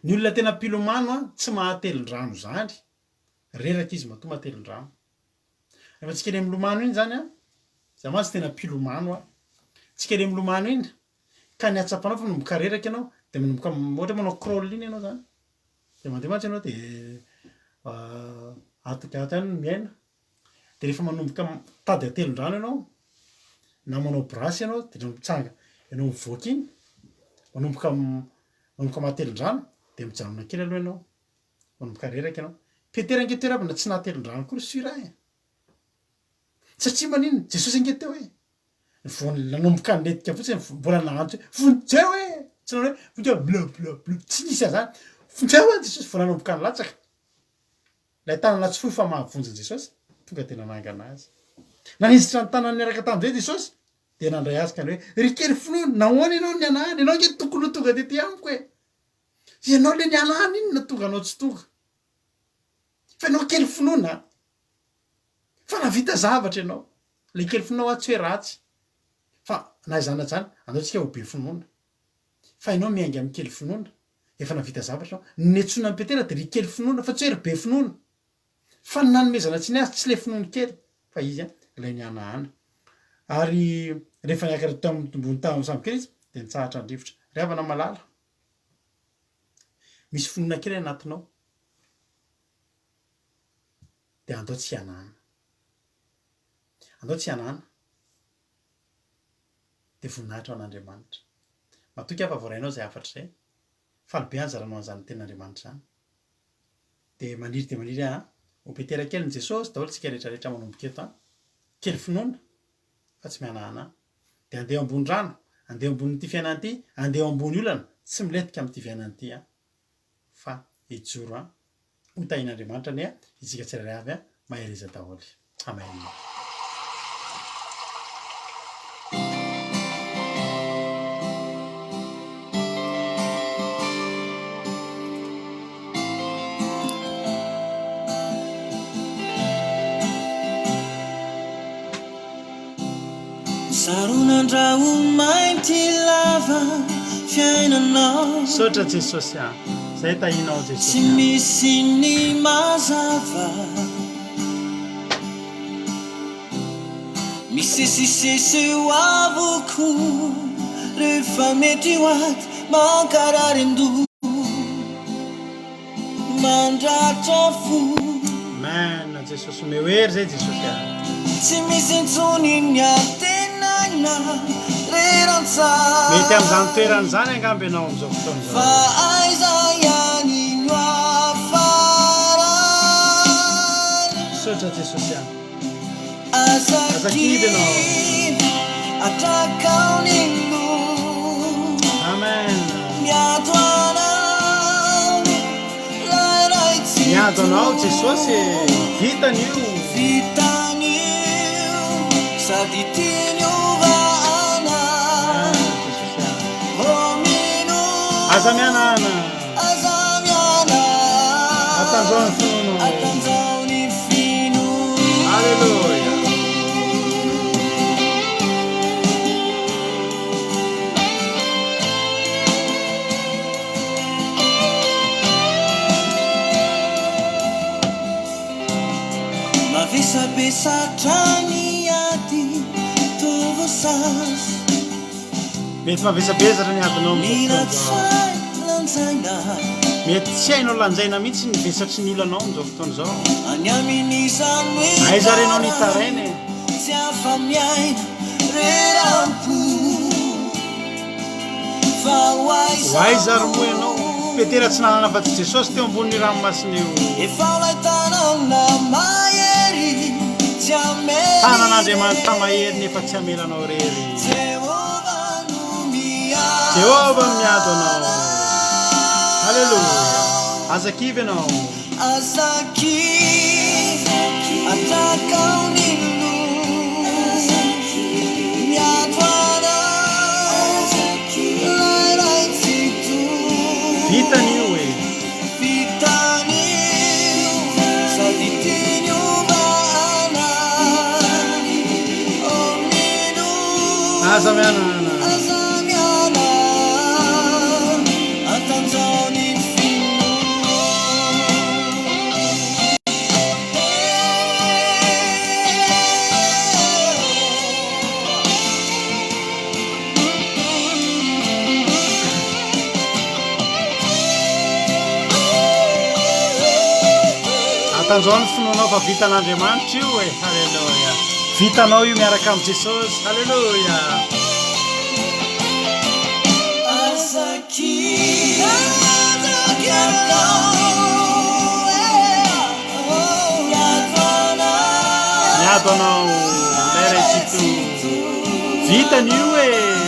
[SPEAKER 1] ny olona tena mpilomano tsy mahatelin-drano zany reraka izy matoa mahatelin-drano rehefa tsika eny milomano iny zany za mazy tena mpilomano tsika eny milomano iny ka ny atsapanao fa manomboka reraka ianao de manomboka ohatra manao crawl iny ianao zany de mandeha mantsy ianao de atika any miaina de rehefa manomboka tady atelin-drano ianao na manao brasy ianao de mitsanga ianao mivoaka iny manomboka mahatelin-drano de mijanona kely aloha ianao manomboka reraka ianao Petera ange teo rabana tsy nahatelin-drano akory sura satria manino Jesosy ange teo vony nanomboka niletika fotsiny mbola nagnantso vonjeo tsy nanao hoe vonjeo bleu tsy nisy zany vonjeo Jesosy vao nanomboka nilatsaka lay tanana tsy fohy fa mahavonjy Jesosy tonga tena nangana azy nanizitra ny tanany miaraka tamin'izay Jesosy de nandray azy ka hoe ry kely finoana nahoana ianao nianahany ianao nge tokony ho tonga tety amiko ianao le nianahany iny na tonga anao tsy tonga fa ianao kely finoana fa navita zavatra ianao le kely finoana tsy hoe ratsy fa naizana zany andaotsika ho be finoana fa ianao miainga amin'ny kely finoana efa navita zavatra ianao netsoina amin'ny Petera de ry kely finoana fa tsy hoe ry be finoana fa ny nanomezana tsy ny azy tsy le finoana kely fa izy ilay nianahana ary rehefa niakatra tambony samy kely izy de nitsahatra ny rivotra ry havana malala misy finoana kely anatinao de andao tsy hianahana andao tsy hianahana de voninahitra ao an'Andriamanitra matoky afa voarainao zay afatra zay faly be anjaranao an'izany tenin'Andriamanitra zany de maniry ho Petera kely ny Jesosy daholo tsika rehetrarehetra manomboka eto kely finoana fa tsy mianahana de andeha ambony rano andeha ambony'ity fiainana ity andeha ambony olana tsy miletika amin'ity fiainana ity fa ijoro ho tahin'Andriamanitra ny izika tsirairay avy maheriza daholo amen.
[SPEAKER 4] Sarunandrao mainty lava fiainanao
[SPEAKER 1] sotra Jesosy zay tahinao
[SPEAKER 4] tsy
[SPEAKER 1] Jesosy
[SPEAKER 4] misy ny mazava misesisesy ho avoko rehefa mety ho aty mankarary ndo mandratra fo
[SPEAKER 1] amen Jesosy mehoery zay Jesosy
[SPEAKER 4] tsy misy intsony ny antenana rerantsara
[SPEAKER 1] mety amin'izany toerana zany angamby ianao amin'izao fotoana
[SPEAKER 4] fa aiza ihany no afarany
[SPEAKER 1] sotra Jesosy
[SPEAKER 4] azakivy
[SPEAKER 1] ianao
[SPEAKER 4] atrakaony lo
[SPEAKER 1] amen
[SPEAKER 4] miato anao lairaitsy
[SPEAKER 1] miado anao Jesosy vitan'io
[SPEAKER 4] vitan'io sady tinyovana homino
[SPEAKER 1] aza mianana
[SPEAKER 4] aza miana
[SPEAKER 1] atanjao ny finoanao
[SPEAKER 4] atanjao ny fino
[SPEAKER 1] alleluia
[SPEAKER 4] mavesabesatra aty tovosasy
[SPEAKER 1] mety mavesabezatra ny adinao
[SPEAKER 4] miratsay lanjaina
[SPEAKER 1] mety tsy hainao lanjaina mihitsy ny vesatry ny olanao amin'izao fotoana zao
[SPEAKER 4] any amin'izany hoe
[SPEAKER 1] aiza renao nitarainy
[SPEAKER 4] tsy afa miaina rerampo fa ho
[SPEAKER 1] aiza romo ianao Petera tsy nanana afa-tsy Jesosy teo ambony ranomasina io
[SPEAKER 4] efa laitanao na mahery tsy amely
[SPEAKER 1] tanan'Andriamanitra mahery nefa tsy amelanao rery
[SPEAKER 4] Jehova no
[SPEAKER 1] Jehova miado anao alleluia azakivy ianao
[SPEAKER 4] azakivy atrakaony lo miato anao lairaitsy to
[SPEAKER 1] vitan'io azamianana
[SPEAKER 4] azamiana atanzao ny fino
[SPEAKER 1] atanzao ny finoanao fa vitan'Andriamanitra io e halleluia vitanao io miaraka amin'ny Jesosy halleluia miado anao lera itsito vitany io e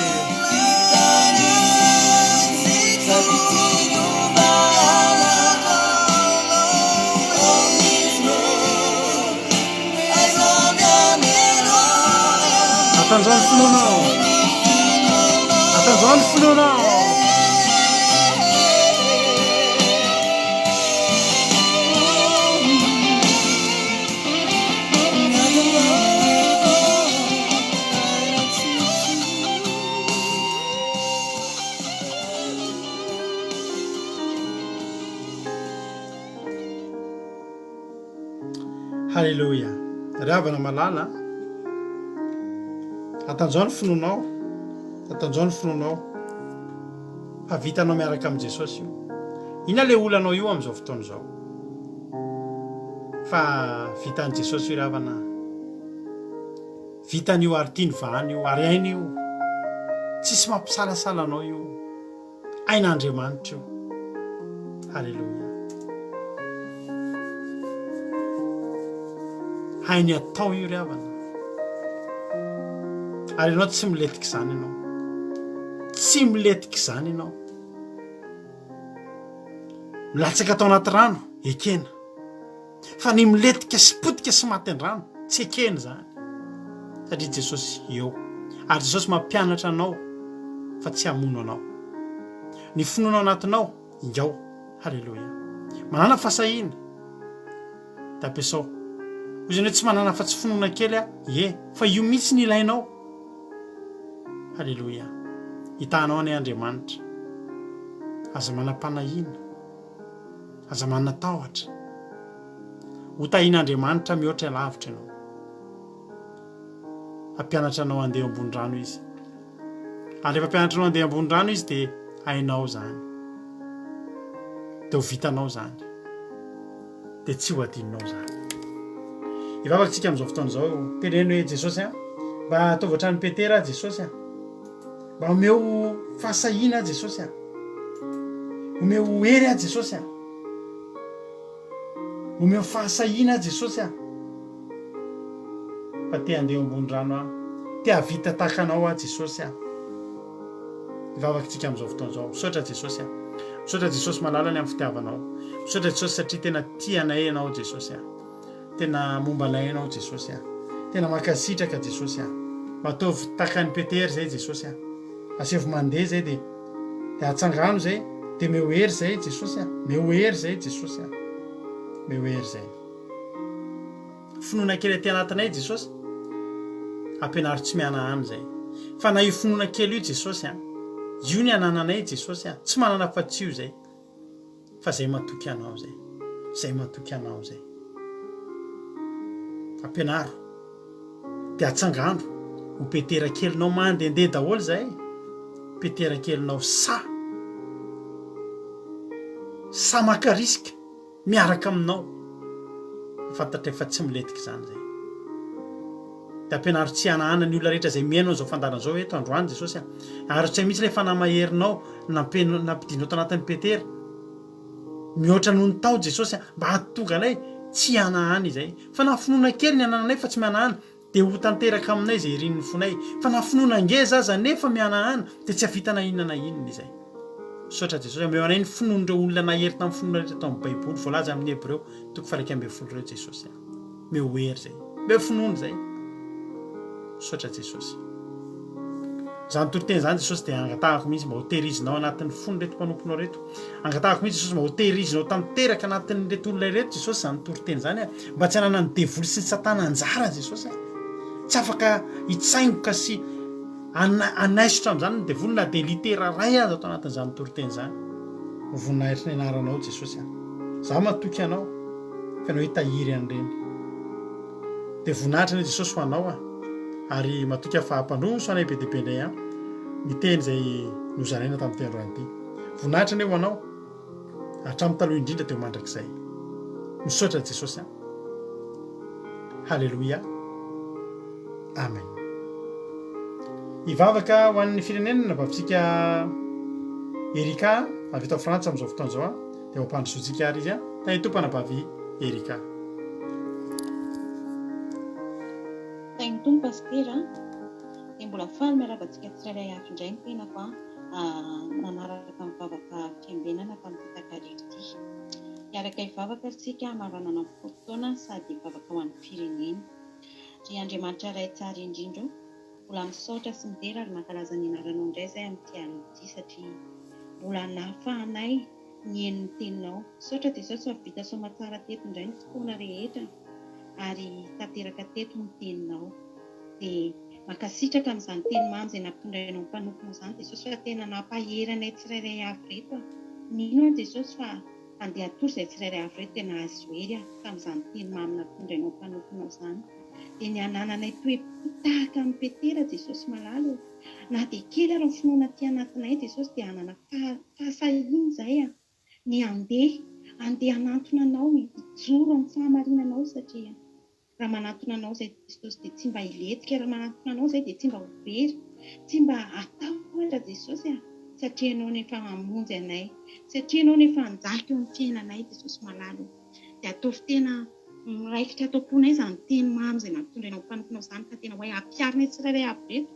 [SPEAKER 1] atanzao ny finoanao atanzao ny finoanao halleluia ravana malala atanjao ny finoanao atanjao ny finoanao fa vitanao miaraka amin'ny Jesosy io ina le olanao io amin'izao fotoana izao fa vitan'i Jesosy io ravana vitan'io ary tiany vahany io ary ainy io tsisy mampisalasalanao io ain'Andriamanitra io halleluia hainy atao io ravana ary ianao tsy miletiky izany ianao tsy miletiky izany ianao milatsaka atao anaty rano ekena fa ny miletika sy potika sy maty an-drano tsy ekena zany satria Jesosy eo ary Jesosy mampianatra anao fa tsy hamono anao ny finoanao anatinao ingao halleluia manana fasahina da ampiasao ozy anao tsy manana fa tsy finoana kely fa io mihitsy ny ilainao halleluia hitanao any Andriamanitra aza manam-panahina aza manatahotra hotahin'Andriamanitra mihoatra lavitra ianao ampianatra anao andeha ambony rano izy ary rehefa ampianatra anao andeha ambony rano izy dia hainao zany dia ho vitanao zany dia tsy ho adininao zany ivavakantsika amin'izao fotoana izao teneno hoe Jesosy mba ataova ohatran'ny Petera Jesosy mba omeo fahasahina Jesosy omeo hery Jesosy omeo fahasahina Jesosy fa te andeha ambony rano te havita tahaka anao Jesosy ivavakantsika amin'izao fotoana izao misaotra Jesosy misaotra Jesosy malalany amin'ny fitiavanao misaotra Jesosy satria tena tianay ianao Jesosy tena momba anay ianao Jesosy tena makasitraka Jesosy mba ataovy tahaka ny Petera zay Jesosy asevo mandeha zay dia hatsangano zay dia meo hery zay Jesosy meo hery zay Jesosy meo hery zay finoana kely aty anatinay Jesosy ampianary tsy miana any zay fa na io finoana kely io Jesosy io ny anananay Jesosy tsy manana afa-tsy io zay fa zay matoky anao zay zay matoky anao zay ampianaro dia hatsangano ho Petera kelinao mandehandeha daholo zay Petera kelinao sa maka risika miaraka aminao fantatra fa tsy miletiky zany zay dia ampianaro tsy hanahana ny olona rehetra zay miainao zao fandarana zao eto androany Jesosy ary tsy mihitsy ilay fanamaherinao nampidinao tanatin'ny Petera mihoatra noho ny tao Jesosy mba hahatonga anay tsy hanahany zay fa na finoana kely ny anananay fa tsy mihanahana dia ho tanteraka aminay zay irin'ny fonay fa na finoana ngeza aza nefa mihanahana dia tsy havitana inona na inona izay misaotra Jesosy ameo anay ny finoan'ireo olona nahery tamin'ny finoana rehetra tao amin'ny Baiboly voalaza amin'ny Hebreo 1:12 reo Jesosy meo hery zay meo finoana zay misaotra Jesosy zany toriteny zany Jesosy dia angatahako mihitsy mba ho tehirizinao anatin'ny fony reto mpanomponao reto angatahako mihitsy Jesosy mba ho tehirizinao tanteraka anatin'ny reto olona reto Jesosy zany toriteny zany mba tsy hanana ny devoly sy ny satana anjara Jesosy tsy afaka hitsaingoka sy anaisotra amin'izany dia vonina dia litera ray azy atao anatin'izany toriteny zany voninahitra ny anaranao Jesosy za matoky anao fa anao hitahiry an'ireny dia voninahitra ny Jesosy ho anao ary matoky afahampandroso anay be dia be ndray ny teny zay nozaraina tamin'ny fiandroany ity voninahitra ny ho anao hatramin'ny taloha indrindra teo mandrakizay misaotra Jesosy halleloia amen ivavaka ho an'ny firenena nabavitsika Erika avy eto Frantsa amin'izao fotoana izao dia ho ampandrosoantsika ary izy tany tompanabavy Erika.
[SPEAKER 5] Tany tompo pastera dia mbola faly miaravantsika tsirairay avy indray ny tenako manaraka mivavaka fiambenana tamin'ny takarety ity. Miaraka hivavaka isika maranana fotoana sady hivavaka ho an'ny firenena. Ry Andriamanitra iray tsara indrindra mbola misaotra sy midera ary mankalaza ny anaranao indray izay amin'ity alina ity satria mbola nahafahanay ny henon'ny teninao. Misaotra Jesosy fa vita soma tsara teto indray ny fotoana rehetra ary tanteraka teto ny teninao dia mankasitraka amin'izany teny mamy izay nampitondrainao mpanompono izany Jesosy fa tena nampaheranay tsirairay avy reto mino Jesosy fa andeha atory izay tsirairay avy reto tena azo hery tamin'izany teny mamy nampitondrainao mpanompono izany dia ny anananay toe-pitahaka amin'ny Petera Jesosy malalo na dia kely ary ny finoana aty anatinay Jesosy dia anana fahasahiana izay ny andeha hanantona anao ijoro amin'ny fahamarinanao satria raha manantona anao izay Jesosy dia tsy mba hiletika raha manantona anao izay dia tsy mba hovery tsy mba atahotra Jesosy satria ianao nefa hamonjy anay satria ianao nefa hanjalika eo amin'ny fiainanay Jesosy malalo dia ataovy tena miraikitra ataoponay izany teny mamy izay nampitondrainao mpanomponao izany ka tena hoe ampiarinay tsirairay avy reto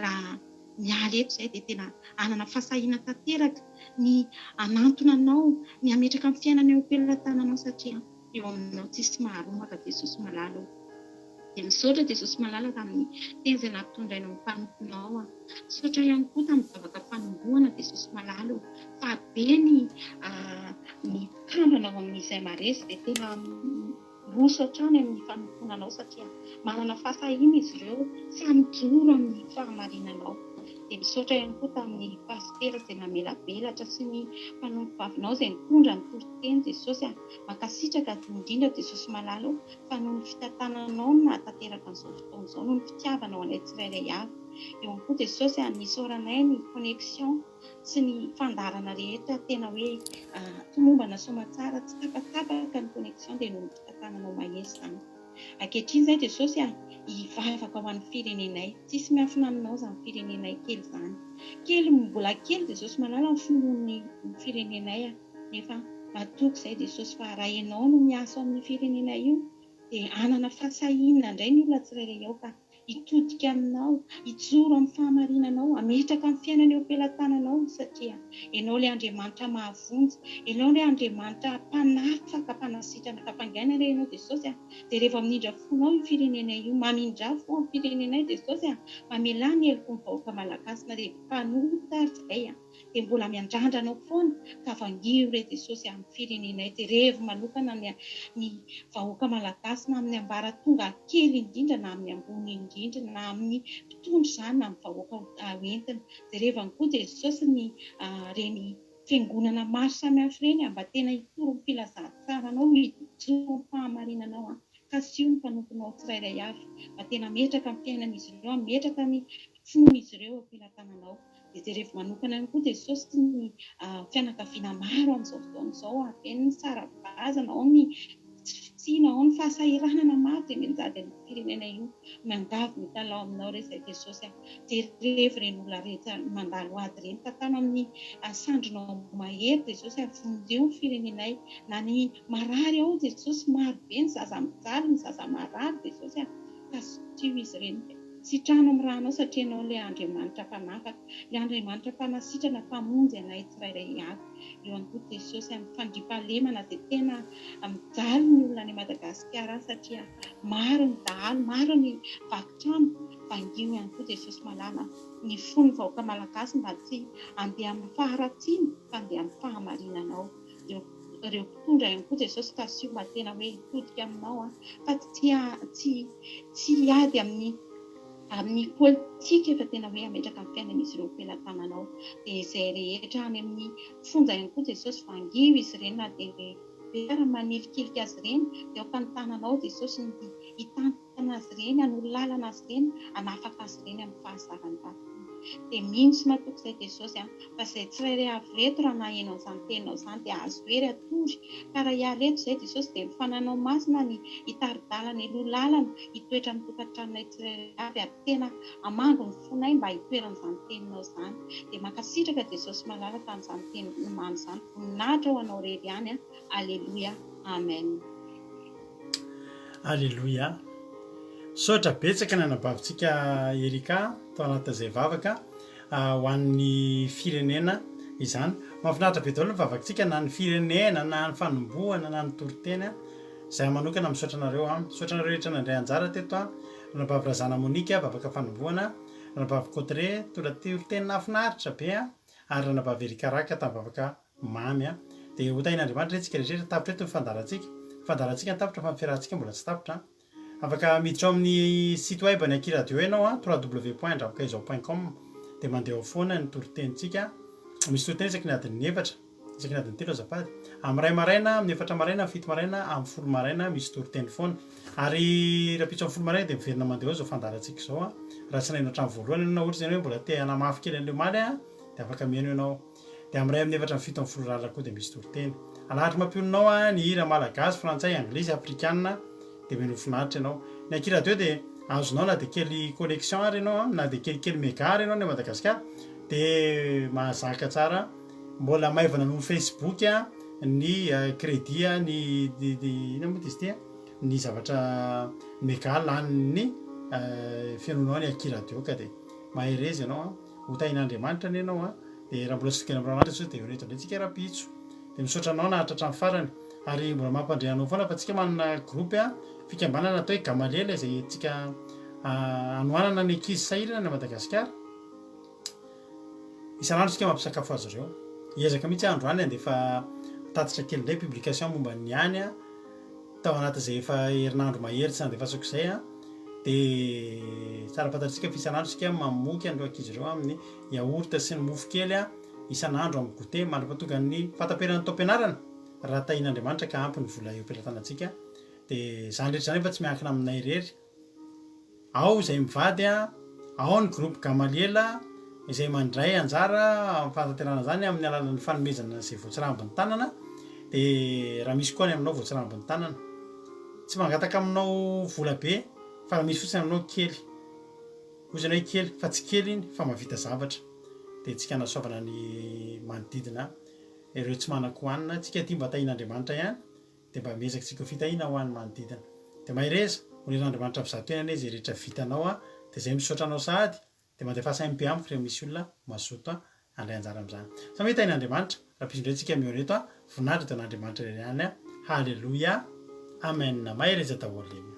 [SPEAKER 5] raha mialy eto izay dia tena anana fahasahiana tanteraka ny anantona anao ny ametraka amin'ny fiainana eo am-pelantananao satria eo aminao tsisy maharomaka Jesosy malalo dia misaotra Jesosy malala tamin'ny teny izay nampitondrainao mpanomponao misaotra ihany koa tamin'ny vavaka fanombohana Jesosy malalo fa be ny kambana ao amin'izay maresy dia tena roso hatrany amin'ny fanomponanao satria manana fahasahiana izy ireo samy joro amin'ny fahamarinanao dia misaotra ihany koa tamin'ny pastera izay namelabelatra sy ny mpanompo vavinao izay nitondra ny toriteny Jesosy mankasitraka indrindra Jesosy malalo fa noho ny fitantananao no nahatanteraka an'izao fotoana izao noho ny fitiavanao anay tsirairay avy eo ihany koa Jesosy nisaoranay ny connexion sy ny fandarana rehetra tena hoe tomombana somatsara tsy tapatapaka ny connexion dia noho ny fitantananao mahery izany ankehitriny izay Jesosy hivavaka ho an'ny firenenay tsisy miafinaninao izany firenenay kely izany kely mbola kely Jesosy malala ny finoan'ny firenenay nefa matoky izay Jesosy fa raha ianao no miasa amin'ny firenenay io dia anana fahasahiana indray ny olona tsirairay ao ka hitodika aminao hijoro amin'ny fahamarinanao ametraka amin'ny fiainana eo am-pelantananao satria ianao ilay Andriamanitra mahavonjy ianao ilay Andriamanitra mpanafaka mpanasitrana ka mpangaina ilay ianao Jesosy dia rehefa minindra fonao io firenenay io mamindra fo amin'ny firenenay Jesosy mamelany ny heliko ny vahoaka malagasy na dia mpanota izay dia mbola miandrandranao foana ka vangio re Jesosy amin'ny firenenay dia rehevo manokana ny vahoaka malagasy na amin'ny ambaratonga kely indrindra na amin'ny ambony indrindra na amin'ny mpitondro izany na amin'ny vahoaka entina dia rehefa koa Jesosy ny reny fiangonana maro samihafa ireny mba tena hitoro ny filazantsaranao hijoro ny fahamarinanao ka sy io ny mpanomponao tsirairay avy mba tena metraka amin'ny fiainan'izy ireo metraka ny fon'izy ireo am-pelantananao dia rehefa manokana ihany koa Jesosy ny fianakaviana maro amin'izao fotoana izao avy ny sara-bazana ao ny fitsina ao ny fahasahiranana maro dia menjady amin'ny firenena io mangavy ny talao aminao rehefa Jesosy dia rehefa ireny olona rehetra mandalo ady ireny tantana amin'ny sandronao mahery Jesosy avonjeo ny firenenay na ny marary ao Jesosy maro be ny zaza mijaly ny zaza marary Jesosy ka sitio izy ireny sitrano amin'ny rahanao satria ianao ilay Andriamanitra mpanafaka ilay Andriamanitra mpanasitrana mpamonjy anay tsirairay avy eo ihany koa Jesosy amin'ny fandriampahalemana izay tena mijaly ny olona any Madagasikara satria maro ny dahalo maro ny vakitrano vangio ihany koa Jesosy malala ny fony vahoaka malagasy mba tsy andeha amin'ny faharatsiana fa andeha amin'ny fahamarinanao ireo mpitondra ihany koa Jesosy ka sy mba tena hoe hitodika aminao fa tsy ady amin'ny amin'ny politika efa tena hoe ametraka amin'ny fiainan'izy ireo pelatananao dia izay rehetra any amin'ny fonja ihany koa jesosy vangivo izy ireny na dia vera manilikilika azy ireny dia aoka ny tananao jesosy ny hitantana azy ireny hanolo lalana azy ireny hanafaka azy ireny amin'ny fahazavany vatom dia mihitsy matoky izay jesosy fa izay tsirairay avy reto raha nahenao izany teninao izany dia azo hery atory ka raha hiareto izay jesosy dia mifananao masina ny hitaridalana elo lalana hitoetra amin'ny tokantranonay tsirairay avy ary tena amango ny fonay mba hitoeran'izany teninao izany dia mankasitraka jesosy malalaka n'izany teny mamy izany voninahitra ho anao rery ihany alleluia amen
[SPEAKER 1] alleluia sotra betsaka ny anabavintsika erika tao anatin'izay vavaka ho an'ny firenena izany mahafinaritra be daholo ny vavakantsika na ny firenena na ny fanombohana na ny toriteny izay manokana misaotra anareo misaotra anareo rehetra nandray anjara teto ranabavy razana monika vavaka fanombohana ranabavy cotre toriteny nafinaritra be ary ranabavy erikaraka tamin'ny vavaka mamy dia hotain'andriamanitra retsika rehetra tapitra eto ny fandarantsika ny tapitra fa ny fiarahantsika mbola tsy tapitra afaka miditra ao amin'ny site web ny akiradio ianao www.ndravakaizao.com dia mandeha ao foana ny toritenytsika misy toriteny isaky ny adiny 4 isaky ny adiny 3 azafady amin'ny ray maraina amin'ny 4 maraina amin'ny 7 maraina amin'ny 10 maraina misy toriteny foana ary raha pitso amin'ny 10 maraina dia miverina mandeha ao zao fandarantsika zao raha tsy naino hatramin'ny voalohany ianao ohatra zany hoe mbola te hanamafy kely an'ileo maly dia afaka mihaino ianao dia amin'ny ray amin'ny 4 amin'ny 7 amin'ny 10 raraka koa dia misy toriteny alahatra mampioninao ny hira malagasy frantsay anglisy afrikanina dia mino finaritra ianao ny akiradio dia azonao na dia kely connexion ary ianao na dia kelikely méga ary ianao ny Madagasikara dia mahazaka tsara mbola maivana no Facebook ny crédit ny moa izy ity ny zavatra méga lanin'ny fianonao ny akiradio ka dia maherezy ianao hotain'andriamanitra ny ianao dia raha mbola tsy tokena amin'andriamanitra so dia eo reto ndraitsika rapitso dia misaotra anao nahatratra amin'ny farany ary mbola mampandrehanao foana fa tsika manana groupe fikambanana atao hoe gamalela izay tsika anohanana ny ankizy sahirana ny Madagasikara isan'andro tsika mampisakafo azy ireo hiezaka mihitsy andro any dia efa tatitra kely indray publication momba ny any tao anatin'izay efa herinandro mahery tsy andeha fasoko izay dia tsara fantatritsika fa isan'andro tsika mamoky andreo ankizy ireo amin'ny yaourt sy ny mofo kely isan'andro amin'ny goûté mandrapatonga ny fataperana tao am-pianarana raha tahin'andriamanitra ka ampy ny vola eo am-pelatanantsika dia izany rehetra izany efa tsy miankina aminay rery ao izay mivady ao ny groupe gamaliela izay mandray anjara amin'ny fanatanterana izany amin'ny alalan'ny fanomezana izay voatsirambin'ny tanana dia raha misy koa ny aminao voatsirambin'ny tanana tsy mangataka aminao vola be fa raha misy fotsiny aminao kely ozany hoe kely fa tsy kely iny fa mahavita zavatra dia tsika nasaovana ny manodidina ireo tsy manako hanina tsika tia mba tahin'andriamanitra ihany dia mba miezaka tsika ho fitahina ho an'ny manodidina dia mahereza honeran'andriamanitra fizatoenana izay rehetra vitanao dia izay misaotra anao sahady dia mandeha fahasaimpe amiko rehefa misy olona mazoto handray anjara amin'izany samy hoe tahin'andriamanitra raha pisondray tsika mioneto voninahitra teo an'andriamanitra iray ihany halleluia amen mahereza daholo